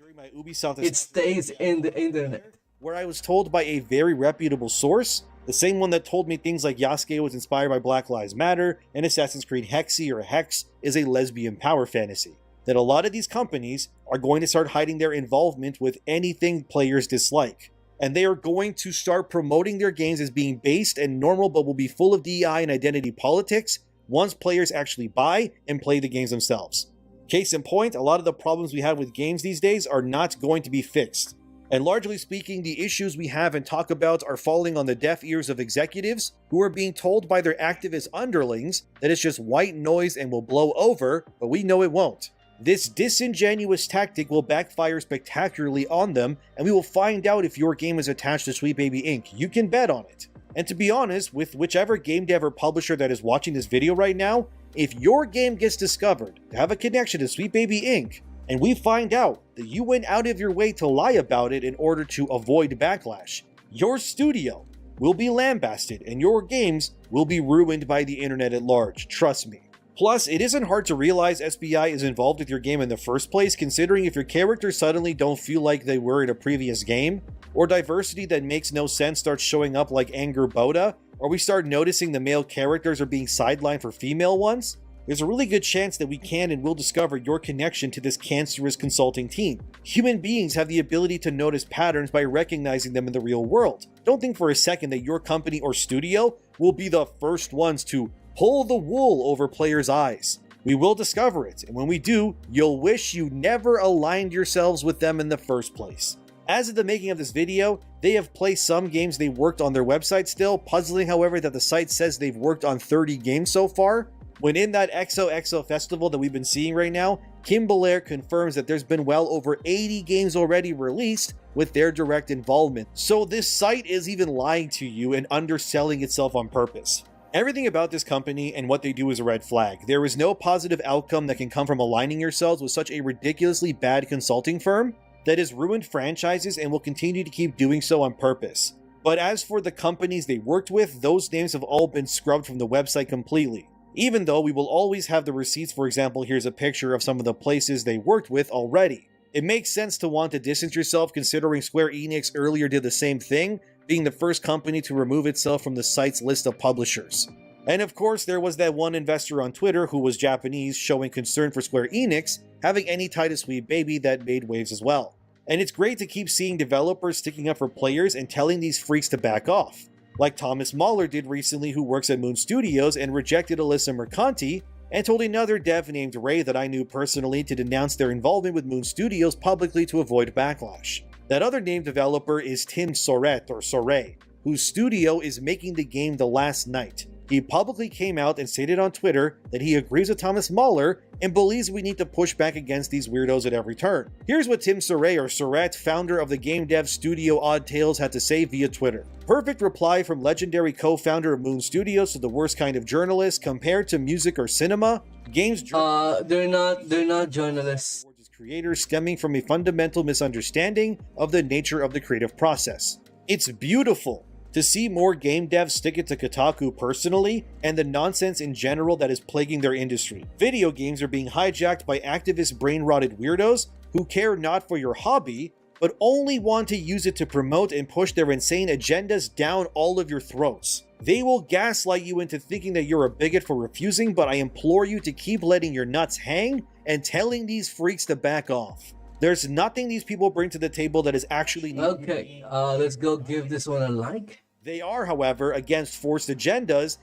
it stays in the internet. Where I was told by a very reputable source, the same one that told me things like Yasuke was inspired by Black Lives Matter and Assassin's Creed Hexy or Hex is a lesbian power fantasy. that a lot of these companies are going to start hiding their involvement with anything players dislike. And they are going to start promoting their games as being based and normal, but will be full of DEI and identity politics once players actually buy and play the games themselves. Case in point, a lot of the problems we have with games these days are not going to be fixed. And largely speaking, the issues we have and talk about are falling on the deaf ears of executives who are being told by their activist underlings that it's just white noise and will blow over, but we know it won't. This disingenuous tactic will backfire spectacularly on them, and we will find out if your game is attached to Sweet Baby Inc. You can bet on it. And to be honest, with whichever game dev or publisher that is watching this video right now, if your game gets discovered to have a connection to Sweet Baby Inc., and we find out that you went out of your way to lie about it in order to avoid backlash, your studio will be lambasted and your games will be ruined by the internet at large, trust me. Plus, it isn't hard to realize SBI is involved with your game in the first place, considering if your characters suddenly don't feel like they were in a previous game, or diversity that makes no sense starts showing up like Anger Boda, or we start noticing the male characters are being sidelined for female ones, there's a really good chance that we can and will discover your connection to this cancerous consulting team. Human beings have the ability to notice patterns by recognizing them in the real world. Don't think for a second that your company or studio will be the first ones to pull the wool over players' eyes. We will discover it, and when we do, you'll wish you never aligned yourselves with them in the first place. As of the making of this video, they have placed some games they worked on their website still, puzzling however that the site says they've worked on 30 games so far, when in that XOXO festival that we've been seeing right now, Kim Belair confirms that there's been well over 80 games already released with their direct involvement. So this site is even lying to you and underselling itself on purpose. Everything about this company and what they do is a red flag. There is no positive outcome that can come from aligning yourselves with such a ridiculously bad consulting firm that has ruined franchises and will continue to keep doing so on purpose. But as for the companies they worked with, those names have all been scrubbed from the website completely. Even though we will always have the receipts. For example, here's a picture of some of the places they worked with already. It makes sense to want to distance yourself considering Square Enix earlier did the same thing, being the first company to remove itself from the site's list of publishers. And of course, there was that one investor on Twitter who was Japanese showing concern for Square Enix having any tie to Sweet Baby that made waves as well. And it's great to keep seeing developers sticking up for players and telling these freaks to back off, like Thomas Mahler did recently, who works at Moon Studios and rejected Alyssa Mercanti and told another dev named Ray that I knew personally to denounce their involvement with Moon Studios publicly to avoid backlash. That other named developer is Tim Soret, or Soray, whose studio is making the game The Last Night. He publicly came out and stated on Twitter that he agrees with Thomas Mahler and believes we need to push back against these weirdos at every turn. Here's what Tim Soray, or Soret, founder of the game dev studio Odd Tales, had to say via Twitter. Perfect reply from legendary co-founder of Moon Studios to the worst kind of journalist. Compared to music or cinema, games they're not journalists. Creators stemming from a fundamental misunderstanding of the nature of the creative process. It's beautiful to see more game devs stick it to Kotaku personally and the nonsense in general that is plaguing their industry. Video games are being hijacked by activist brain-rotted weirdos who care not for your hobby, but only want to use it to promote and push their insane agendas down all of your throats. They will gaslight you into thinking that you're a bigot for refusing, but I implore you to keep letting your nuts hang and telling these freaks to back off. There's nothing these people bring to the table that is actually okay. Let's go give this one a like. They are, however, against forced agendas.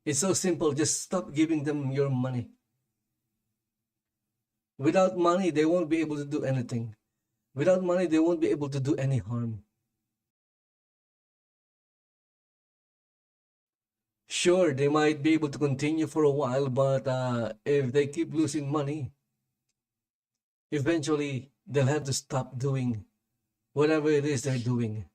It's so simple. Just stop giving them your money. Without money, they won't be able to do anything. Without money, they won't be able to do any harm. Sure, they might be able to continue for a while, but if they keep losing money, eventually they'll have to stop doing whatever it is they're doing.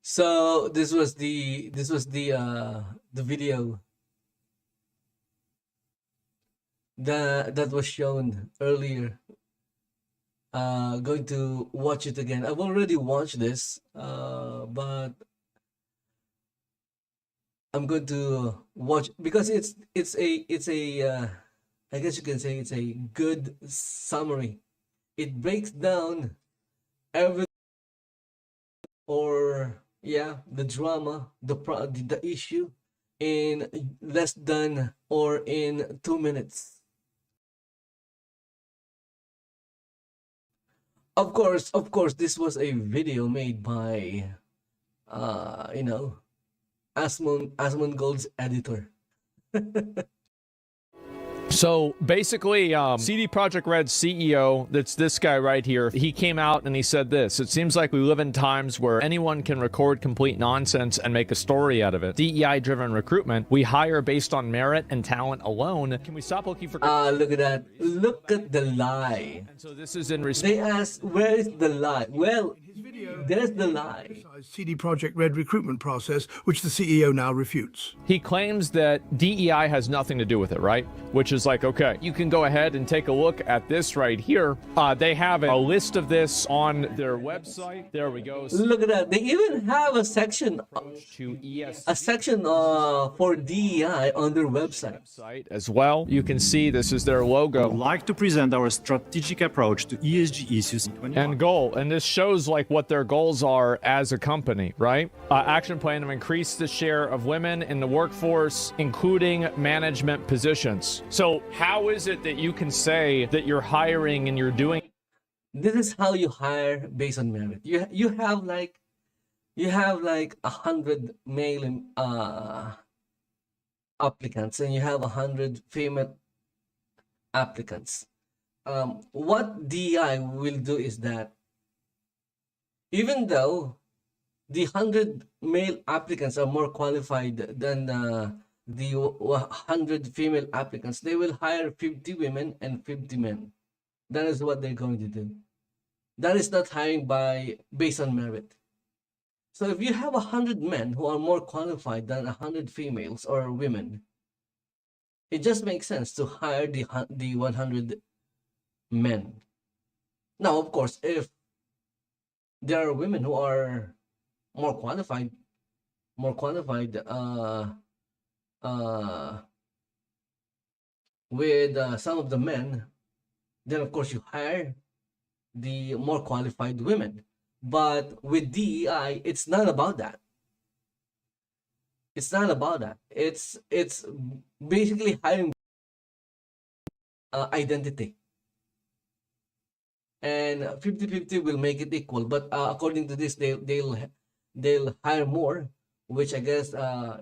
So this was the video that was shown earlier. Going to watch it again. I've already watched this, but I'm going to watch because it's a I guess you can say it's a good summary it breaks down every or yeah, the drama, the issue in less than or in 2 minutes. Of course, this was a video made by, you know, Asmongold's editor. So basically, CD Projekt Red's CEO, that's this guy right here, he came out and he said this: it seems like we live in times where anyone can record complete nonsense and make a story out of it. DEI-driven recruitment, we hire based on merit and talent alone. Can we stop looking for... Look at that. Look at the lie. And so this is in response... They asked, where is the lie? Well, there's the lie. CD Projekt Red recruitment process, which the CEO now refutes. He claims that DEI has nothing to do with it, right? Which is like, okay, you can go ahead and take a look at this right here. They have a list of this on their website. There we go. Look at that. They even have a section To ESG. a section for DEI on their website. As well. You can see this is their I would logo like to present our strategic approach to ESG issues in 2021. and goal. And this shows like what their goals are as a company, right? Action plan to increase the share of women in the workforce, including management positions. So how is it that you can say that you're hiring and you're doing... This is how you hire based on merit. You have like 100 male applicants and you have 100 female applicants. What DEI will do is that even though the 100 male applicants are more qualified than the 100 female applicants, they will hire 50 women and 50 men. That is what they're going to do. That is not hiring based on merit. So if you have 100 men who are more qualified than 100 females or women, it just makes sense to hire the 100 men. Now, of course, if there are women who are more qualified with some of the men, then of course you hire the more qualified women. But with DEI, it's not about that. It's not about that. It's basically hiring identity. And 50-50 will make it equal. But according to this, they'll hire more, which I guess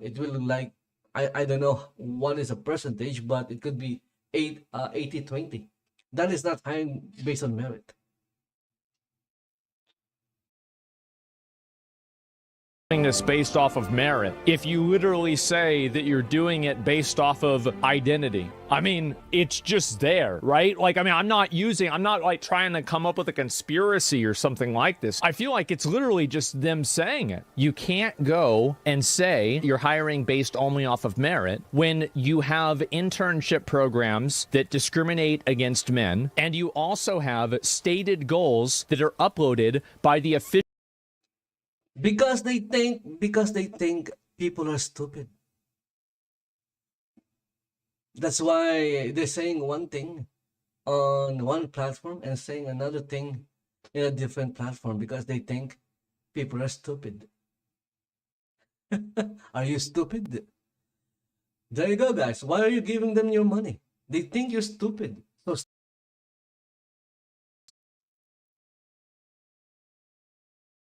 it will look like, I don't know what is a percentage, but it could be 80-20. That is not hiring based on merit. This based off of merit. If you literally say that you're doing it based off of identity, I mean, it's just there, right? Like, I mean, I'm not like trying to come up with a conspiracy or something like this. I feel like it's literally just them saying it. You can't go and say you're hiring based only off of merit when you have internship programs that discriminate against men, and you also have stated goals that are uploaded by the official. Because they think people are stupid. That's why they're saying one thing on one platform and saying another thing in a different platform, because they think people are stupid. Are you stupid? There you go, guys. Why are you giving them your money? They think you're stupid. So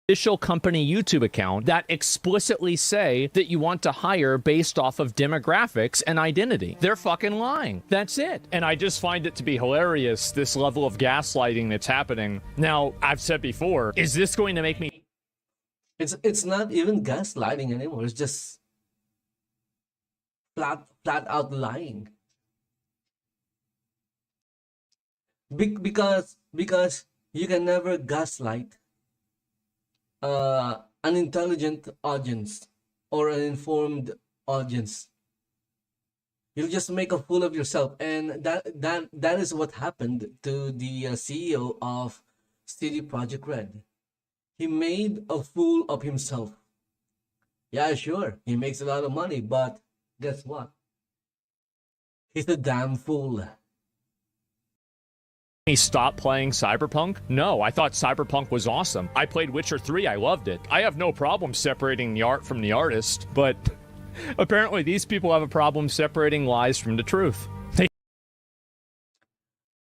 official company YouTube account that explicitly say that you want to hire based off of demographics and identity. They're fucking lying. That's it. And I just find it to be hilarious, this level of gaslighting that's happening. Now, I've said before, is this going to make me... it's not even gaslighting anymore. It's just flat out lying. Because you can never gaslight an intelligent audience or an informed audience. You'll just make a fool of yourself, and that is what happened to the CEO of CD Projekt Red. He made a fool of himself. Yeah, sure, he makes a lot of money, but guess what? He's a damn fool. stop playing Cyberpunk? No, I thought Cyberpunk was awesome. I played Witcher 3, I loved it. I have no problem separating the art from the artist, but apparently these people have a problem separating lies from the truth.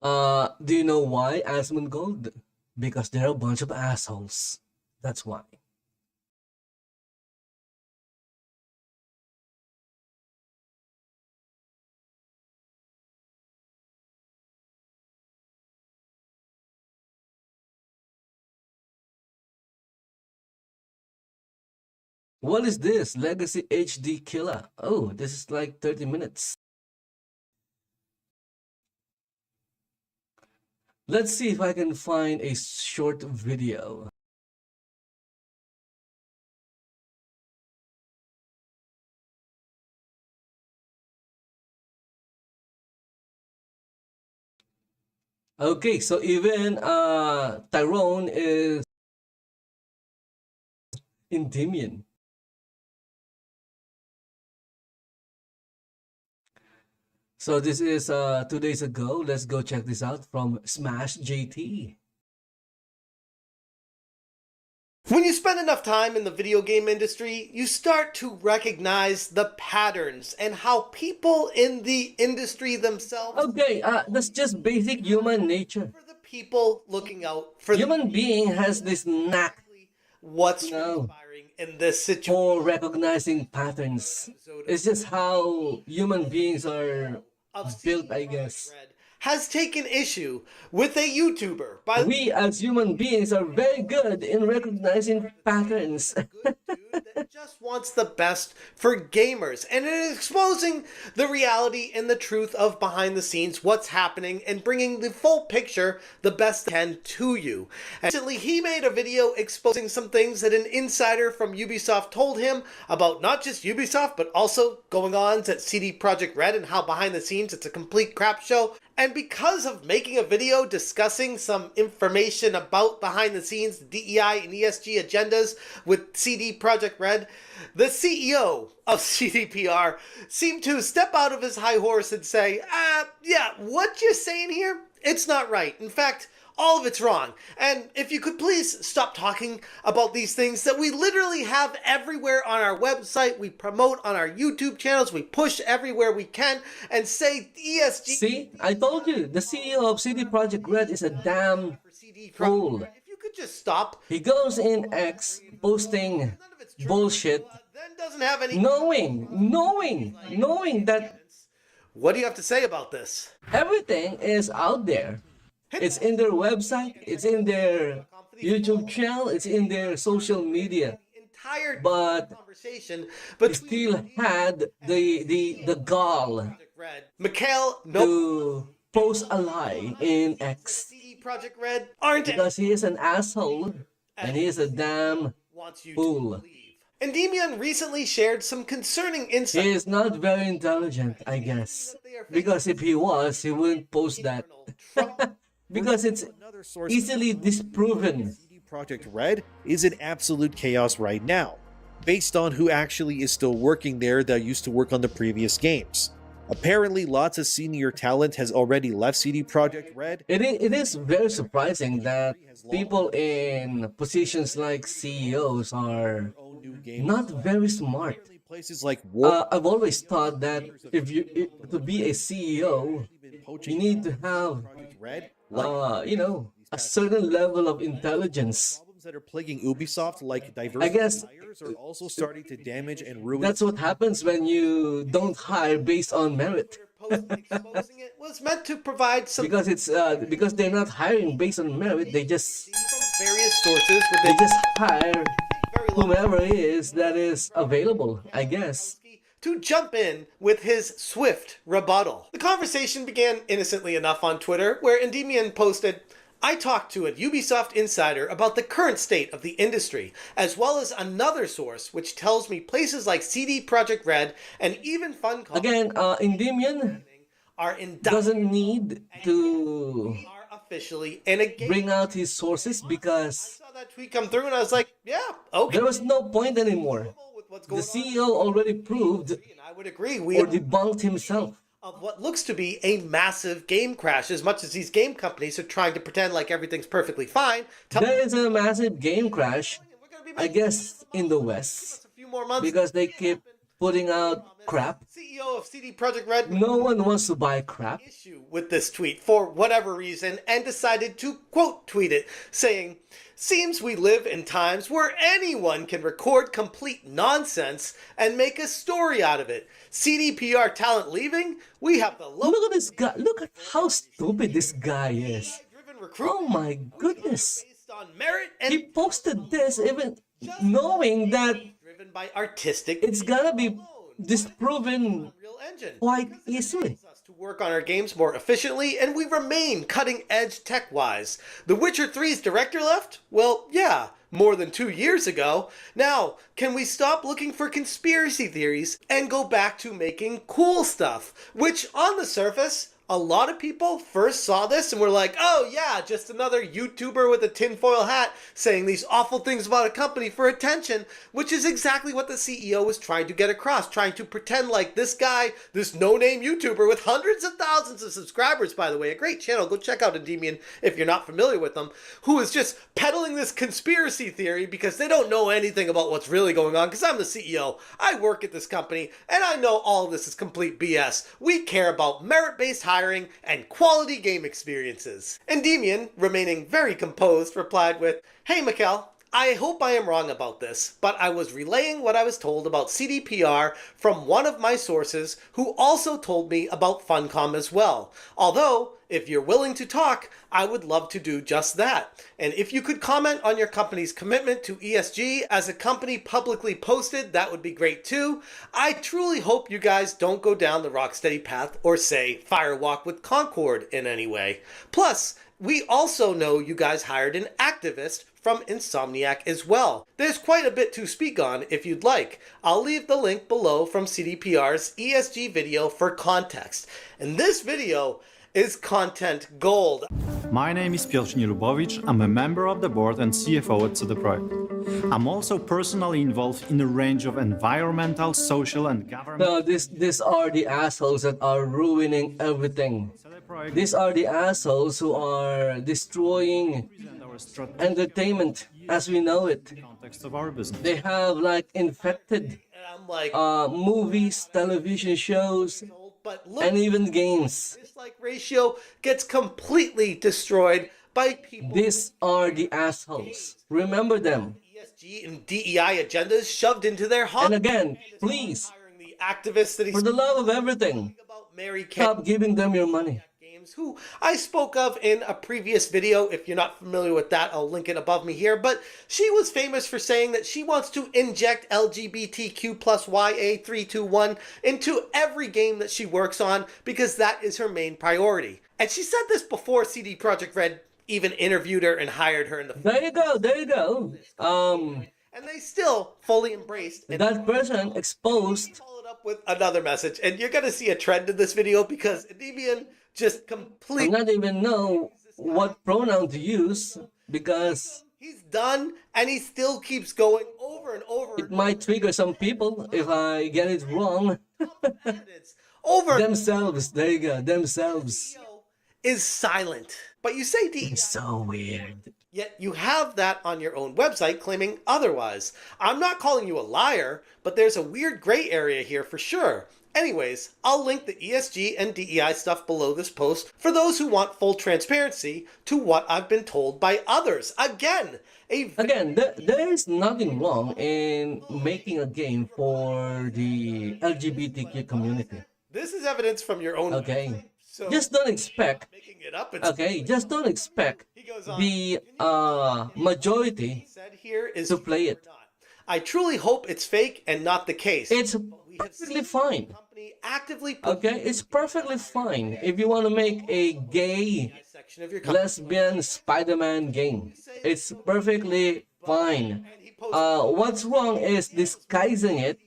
Do you know why Asmongold? Because they're a bunch of assholes. That's why. What is this? Legacy HD Killer. Oh, this is like 30 minutes. Let's see if I can find a short video. Okay, so even Tyrone is Endymion. So this is 2 days ago. Let's go check this out from Smash JT. When you spend enough time in the video game industry, you start to recognize the patterns and how people in the industry themselves... Okay, that's just basic human nature. For the people looking out for human being has this knack what's transpiring in this situation. For recognizing patterns. It's just how human beings are built, I guess. Has taken issue with a YouTuber. We as human beings are very good in recognizing patterns. Good dude that just wants the best for gamers, and it is exposing the reality and the truth of behind the scenes, what's happening, and bringing the full picture, the best can to you. And recently, he made a video exposing some things that an insider from Ubisoft told him about not just Ubisoft, but also going on at CD Projekt Red and how behind the scenes it's a complete crap show. And because of making a video discussing some information about behind the scenes, DEI and ESG agendas with CD Projekt Red, the CEO of CDPR seemed to step out of his high horse and say, yeah, what you're saying here, it's not right. In fact, all of it's wrong. And if you could please stop talking about these things that we literally have everywhere on our website, we promote on our YouTube channels, we push everywhere we can, and say ESG. See, I told you, the CEO of CD Projekt Red is a damn fool. If you could just stop. He goes in X posting bullshit, then doesn't have any knowing that. What do you have to say about this? Everything is out there. It's in their website, it's in their YouTube channel, it's in their social media. But he still had the gall to post a lie in X. Because he is an asshole and he is a damn fool. Endymion recently shared some concerning insights. He is not very intelligent, I guess. Because if he was, he wouldn't post that. Because it's easily disproven. CD Projekt Red is in absolute chaos right now, based on who actually is still working there that used to work on the previous games. Apparently, lots of senior talent has already left CD Projekt Red. It is very surprising that people in positions like CEOs are not very smart. Places like I've always thought that to be a CEO, you need to have a certain level of intelligence. Problems that are plaguing Ubisoft, like diversity I guess hires, are also starting to damage and ruin. That's what happens when you don't hire based on merit. Exposing it was meant to provide some because they're not hiring based on merit. They just from various sources. They just hire whomever it is that is available, I guess. To jump in with his swift rebuttal. The conversation began innocently enough on Twitter, where Endymion posted, I talked to a Ubisoft insider about the current state of the industry, as well as another source which tells me places like CD Projekt Red and even Funcom again, Endymion doesn't need to officially in a game. Bring out his sources because I saw that tweet come through and I was like, yeah, okay. There was no point anymore. The CEO already proved I would agree. Or debunked himself. of what looks to be a massive game crash. As much as these game companies are trying to pretend like everything's perfectly fine, There is a massive game crash, I guess, in the West, a few more months because they keep putting out crap. CEO of CD Projekt Red No one wants to buy crap. issue with this tweet for whatever reason and decided to quote tweet it, saying, "Seems we live in times where anyone can record complete nonsense and make a story out of it. CDPR talent leaving? We have the Look at this guy. Look at how stupid this guy is. driven Oh recruitment my goodness. based on merit and He posted this even knowing that driven by artistic it's gonna be disproven Unreal Engine. quite easily. Us to work on our games more efficiently, and we remain cutting edge tech wise. The Witcher 3's director left? Well, yeah, more than 2 years ago. Now, can we stop looking for conspiracy theories and go back to making cool stuff? Which, on the surface, a lot of people first saw this and were like, oh yeah, just another YouTuber with a tinfoil hat saying these awful things about a company for attention, which is exactly what the CEO was trying to get across, trying to pretend like this guy, this no-name YouTuber with hundreds of thousands of subscribers, by the way, a great channel, go check out Endymion if you're not familiar with them, who is just peddling this conspiracy theory because they don't know anything about what's really going on, because I'm the CEO, I work at this company, and I know all of this is complete BS. We care about merit-based hiring and quality game experiences. Endymion, remaining very composed, replied with, "Hey Mikkel, I hope I am wrong about this, but I was relaying what I was told about CDPR from one of my sources who also told me about Funcom as well. Although, if you're willing to talk, I would love to do just that. And if you could comment on your company's commitment to ESG as a company publicly posted, that would be great too. I truly hope you guys don't go down the Rocksteady path or say firewalk with Concord in any way. Plus, we also know you guys hired an activist from Insomniac as well. There's quite a bit to speak on if you'd like. I'll leave the link below from CDPR's ESG video for context. And this video is content gold." My name is Piotr Nierubowicz. I'm a member of the board and CFO at CD Projekt. I'm also personally involved in a range of environmental, social, and government. No, these are the assholes that are ruining everything. These are the assholes who are destroying entertainment as we know it. Context of our business. They have like infected And I'm like, movies, television shows, but look, and even games. dislike ratio gets completely destroyed by people. These are the assholes. Remember them. ESG and DEI agendas shoved into their heart. And again, please, Hiring the activists that he's for the love of everything, about Mary stop Kay giving them your money. Games, who I spoke of in a previous video. If you're not familiar with that, I'll link it above me here. But she was famous for saying that she wants to inject LGBTQ plus YA321 into every game that she works on because that is her main priority. And she said this before CD Projekt Red even interviewed her and hired her in the There you go, there you go. and they still fully embraced and That person exposed. followed up with another message. And you're gonna see a trend in this video because Endymion just I completely not even know what pronoun to use because he's done and he still keeps going over and over it might trigger some people if I get it wrong. candidates over Themselves, there you go, themselves. is silent. But you say D, It's so weird. yet you have that on your own website claiming otherwise. I'm not calling you a liar, but there's a weird gray area here for sure. Anyways, I'll link the ESG and DEI stuff below this post for those who want full transparency to what I've been told by others. Again, there is nothing wrong in making a game for the LGBTQ community. this is evidence from your own Okay. so Just don't expect, making it up. okay, just don't expect He goes on. the majority Said here is to play it. not. I truly hope it's fake and not the case. It's We have perfectly seen fine. the company actively put Okay, it's perfectly fine if you want to make a gay, the section of your company. lesbian Spider-Man game. It's perfectly fine. And he posted, What's wrong is disguising it,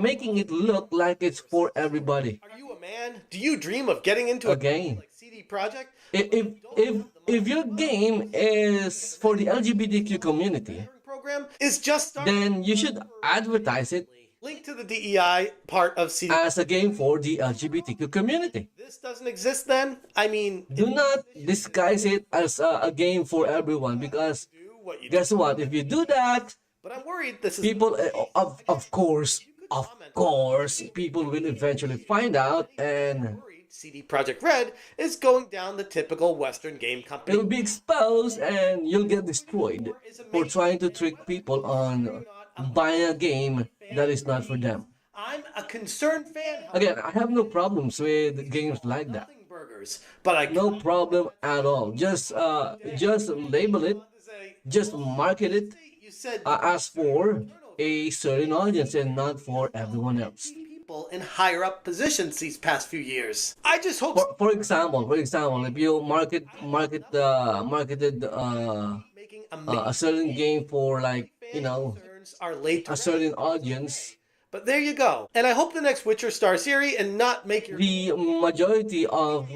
making it look like it's for everybody. "Are you a man? Do you dream of getting into a Okay. company like CD Projekt? If your game is for the LGBTQ community, Program is just starting. then you should advertise it Link to the DEI part of CD. as a game for the LGBTQ community. This doesn't exist then? I mean, Do not disguise it as a game for everyone, because do what you guess do. what? If you do that, But I'm worried this is people, of course, people will eventually find out, and worried CD Projekt Red is going down the typical Western game company. it'll be exposed, and you'll get destroyed for trying to trick people on buying a game that is not for them. I'm a concerned fan. Again, I have no problems with games like that. Nothing burgers, but I No problem at all. Just label it, just market it you said as for a certain audience and not for everyone else. people in higher up positions these past few years. I just hope For example, if you marketed making a certain game for, like, concerns are late to a certain audience, but there you go. And I hope the next Witcher Star series and not make your the majority of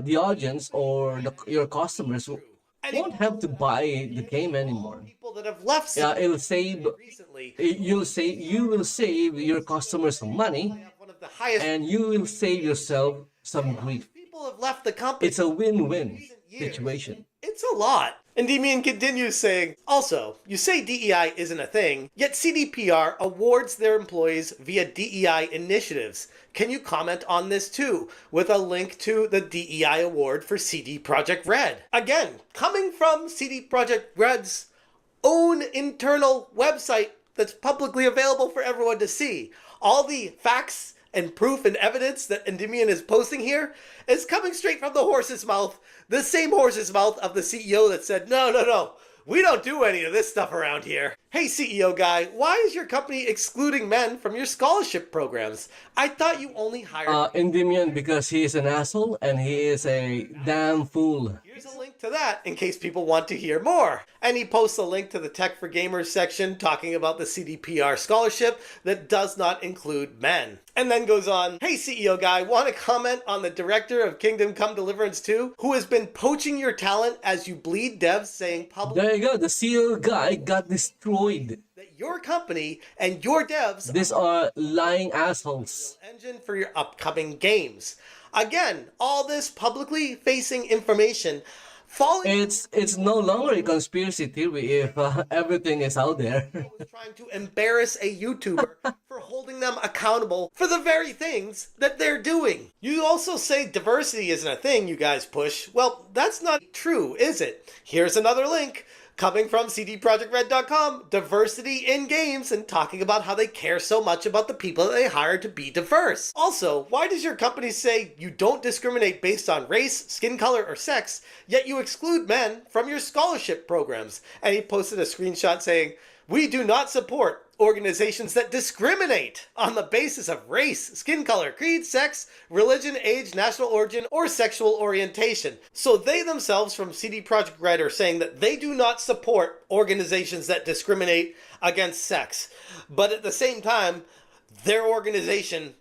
the audience or your customers won't have to buy the game anymore. people that have left Yeah, it'll save. recently You will save your customers some money, have one of the highest and you will save yourself some grief. people have left the company. It's a win-win situation. It's a lot. Endymion continues saying, also, you say DEI isn't a thing, yet CDPR awards their employees via DEI initiatives. Can you comment on this too, with a link to the DEI award for CD Projekt Red? Again, coming from CD Projekt Red's own internal website that's publicly available for everyone to see. All the facts and proof and evidence that Endymion is posting here is coming straight from the horse's mouth, the same horse's mouth of the CEO that said, no, we don't do any of this stuff around here. Hey CEO guy, why is your company excluding men from your scholarship programs? I thought you only hired... Endymion, because he is an asshole and he is a damn fool. Here's a link to that in case people want to hear more. And he posts a link to the Tech for Gamers section talking about the CDPR scholarship that does not include men. And then goes on, hey CEO guy, want to comment on the director of Kingdom Come Deliverance 2 who has been poaching your talent as you bleed devs saying publicly There you go. The CEO guy got destroyed. that your company and your devs These are lying assholes. engine for your upcoming games. Again, all this publicly facing information falling It's no longer a conspiracy theory if everything is out there. trying to embarrass a YouTuber for holding them accountable for the very things that they're doing. You also say diversity isn't a thing you guys push. Well, that's not true, is it? Here's another link coming from cdprojectred.com, diversity in games, and talking about how they care so much about the people that they hire to be diverse. Also, why does your company say you don't discriminate based on race, skin color, or sex, yet you exclude men from your scholarship programs? And he posted a screenshot saying, we do not support organizations that discriminate on the basis of race, skin color, creed, sex, religion, age, national origin, or sexual orientation. So they themselves from CD Projekt Red are saying that they do not support organizations that discriminate against sex. But at the same time, their organization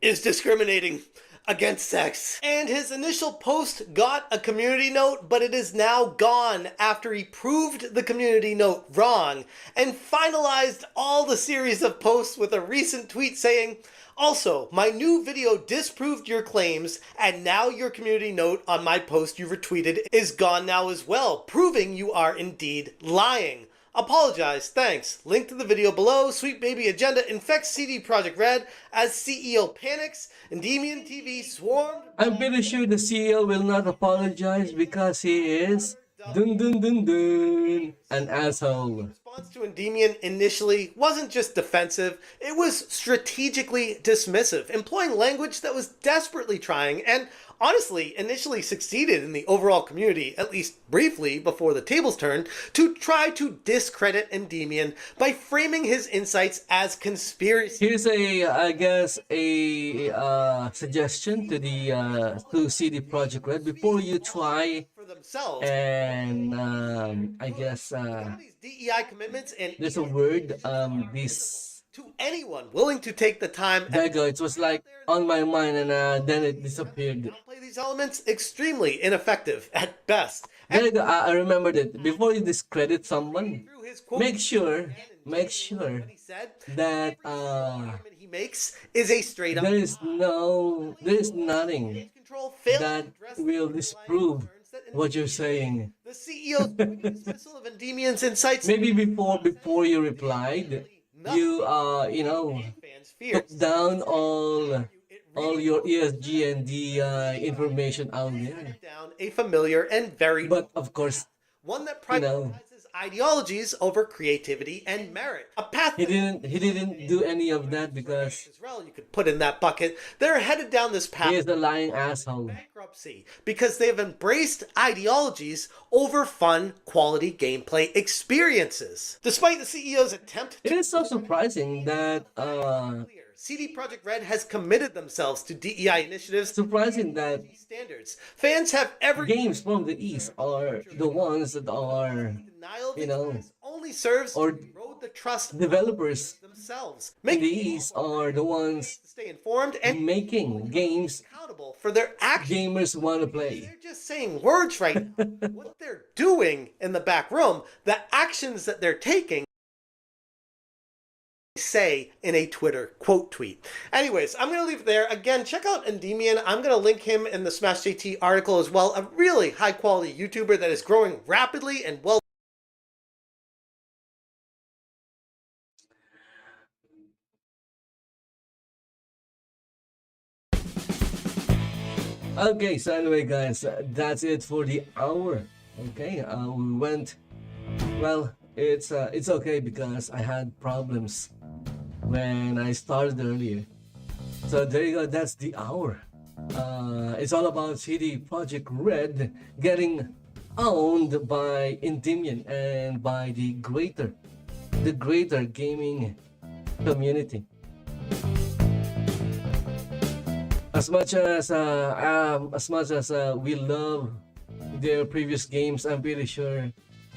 is discriminating against sex. And his initial post got a community note, but it is now gone after he proved the community note wrong and finalized all the series of posts with a recent tweet saying, also, my new video disproved your claims, and now your community note on my post you retweeted is gone now as well, proving you are indeed lying. Apologize, thanks. Link to the video below. Sweet Baby Agenda infects CD Projekt Red as CEO panics. Endymion TV swarmed. I'm pretty sure the CEO will not apologize because he is an asshole. Response to Endymion initially wasn't just defensive, it was strategically dismissive, employing language that was desperately trying and honestly initially succeeded in the overall community, at least briefly before the tables turned, to try to discredit Endymion by framing his insights as conspiracy. Here's I guess, a suggestion to the to CD Projekt Red before you try For themselves, and I guess these DEI commitments and there's a word this. to anyone willing to take the time There you go. It was like on my mind and then it disappeared. play these elements extremely ineffective at best. There you go. I remember that before you discredit someone, Through his quote, make sure what he said, that argument he makes is a straight up there is nothing control failed to that address the will underlying disprove concerns that what you're saying. the CEO's dismissal of Endymion's insights Maybe before you replied, you fans' took fears. down all your ESG and the information out there. Down a familiar and very But of course, one that you know, prioritizes ideologies over creativity and merit. A path he didn't do any of that because Israel you could put in that bucket. They're headed down this path he is a lying asshole. bankruptcy because they've embraced ideologies over fun, quality gameplay experiences. Despite the CEO's attempt It to is so surprising that CD Projekt Red has committed themselves to DEI initiatives standards. Fans have every games from the East are the ones that are denial of only serves or to erode the trust developers themselves. in the East are the ones to stay informed and making games accountable for their actions. gamers want to play. They're just saying words right now. What they're doing in the back room, the actions that they're taking, say in a Twitter quote tweet. Anyways, I'm going to leave it there. Again, check out Endymion. I'm going to link him in the Smash JT article as well. A really high quality YouTuber that is growing rapidly and well. Okay, so anyway, guys, that's it for the hour. Okay, we went. Well, it's okay because I had problems when I started earlier. So there you go. That's the hour. It's all about CD Projekt Red getting owned by Endymion and by the greater gaming community. As much as we love their previous games, I'm pretty sure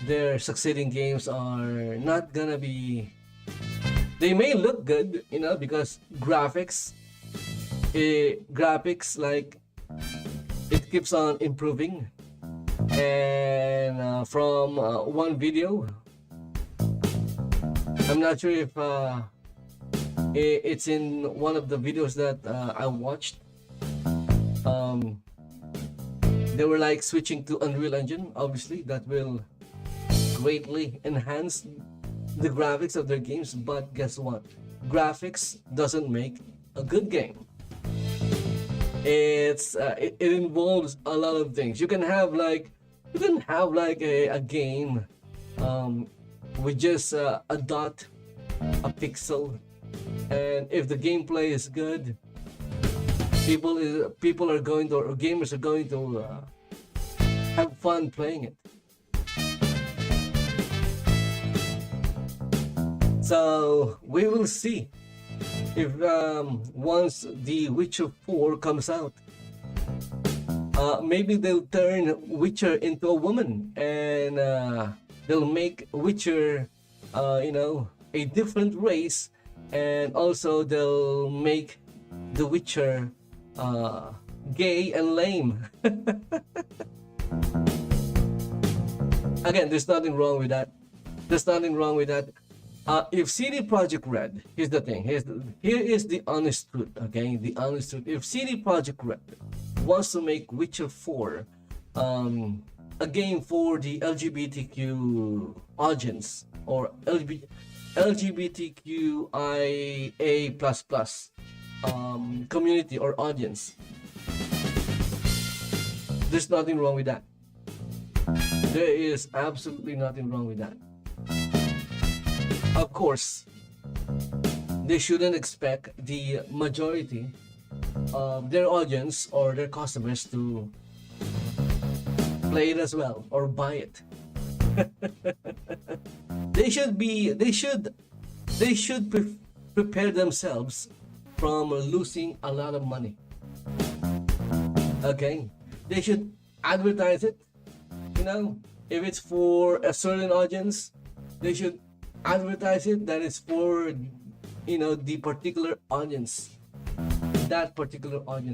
their succeeding games are not gonna be. They may look good, because graphics like it keeps on improving. And from one video, I'm not sure if it's in one of the videos that I watched. They were like switching to Unreal Engine. Obviously, that will greatly enhance the graphics of their games. But guess what? Graphics doesn't make a good game. It involves a lot of things. You can have like a game with just a dot, a pixel, and if the gameplay is good, people are going to, or gamers are going to have fun playing it. So we will see if once The Witcher 4 comes out, maybe they'll turn Witcher into a woman and they'll make Witcher a different race, and also they'll make The Witcher gay and lame. Again, there's nothing wrong with that. If CD Projekt Red, here's the thing. Here is the honest truth. Okay, the honest truth. If CD Projekt Red wants to make Witcher 4 a game for the LGBTQ audience, or LGBTQIA++ community or audience, there's nothing wrong with that. There is absolutely nothing wrong with that. Of course, they shouldn't expect the majority of their audience or their customers to play it as well or buy it. They should prepare themselves from losing a lot of money. Okay, they should advertise it. If it's for a certain audience, they should advertise it that it's for the particular audience,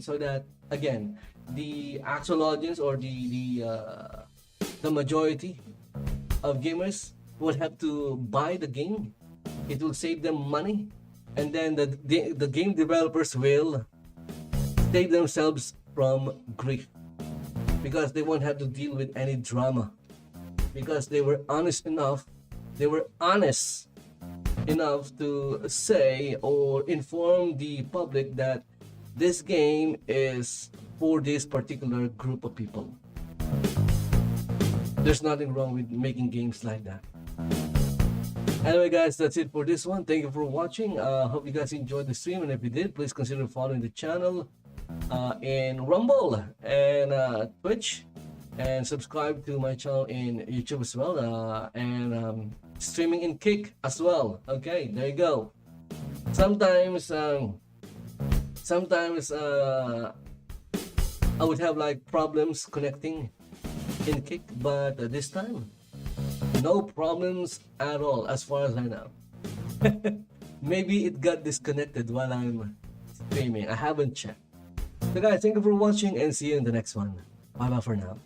so that again the actual audience or the the majority of gamers would have to buy the game. It will save them money, and then the game developers will save themselves from grief because they won't have to deal with any drama, because they were honest enough to say or inform the public that this game is for this particular group of people. There's nothing wrong with making games like that. Anyway, guys, that's it for this one. Thank you for watching. Hope you guys enjoyed the stream, and if you did, please consider following the channel in Rumble and Twitch, and subscribe to my channel in YouTube as well, and streaming in Kick as well. Okay, there you go. Sometimes I would have like problems connecting in Kick, but this time no problems at all as far as I know. Maybe it got disconnected while I'm streaming. I haven't checked. So guys, thank you for watching, and see you in the next one. Bye bye for now.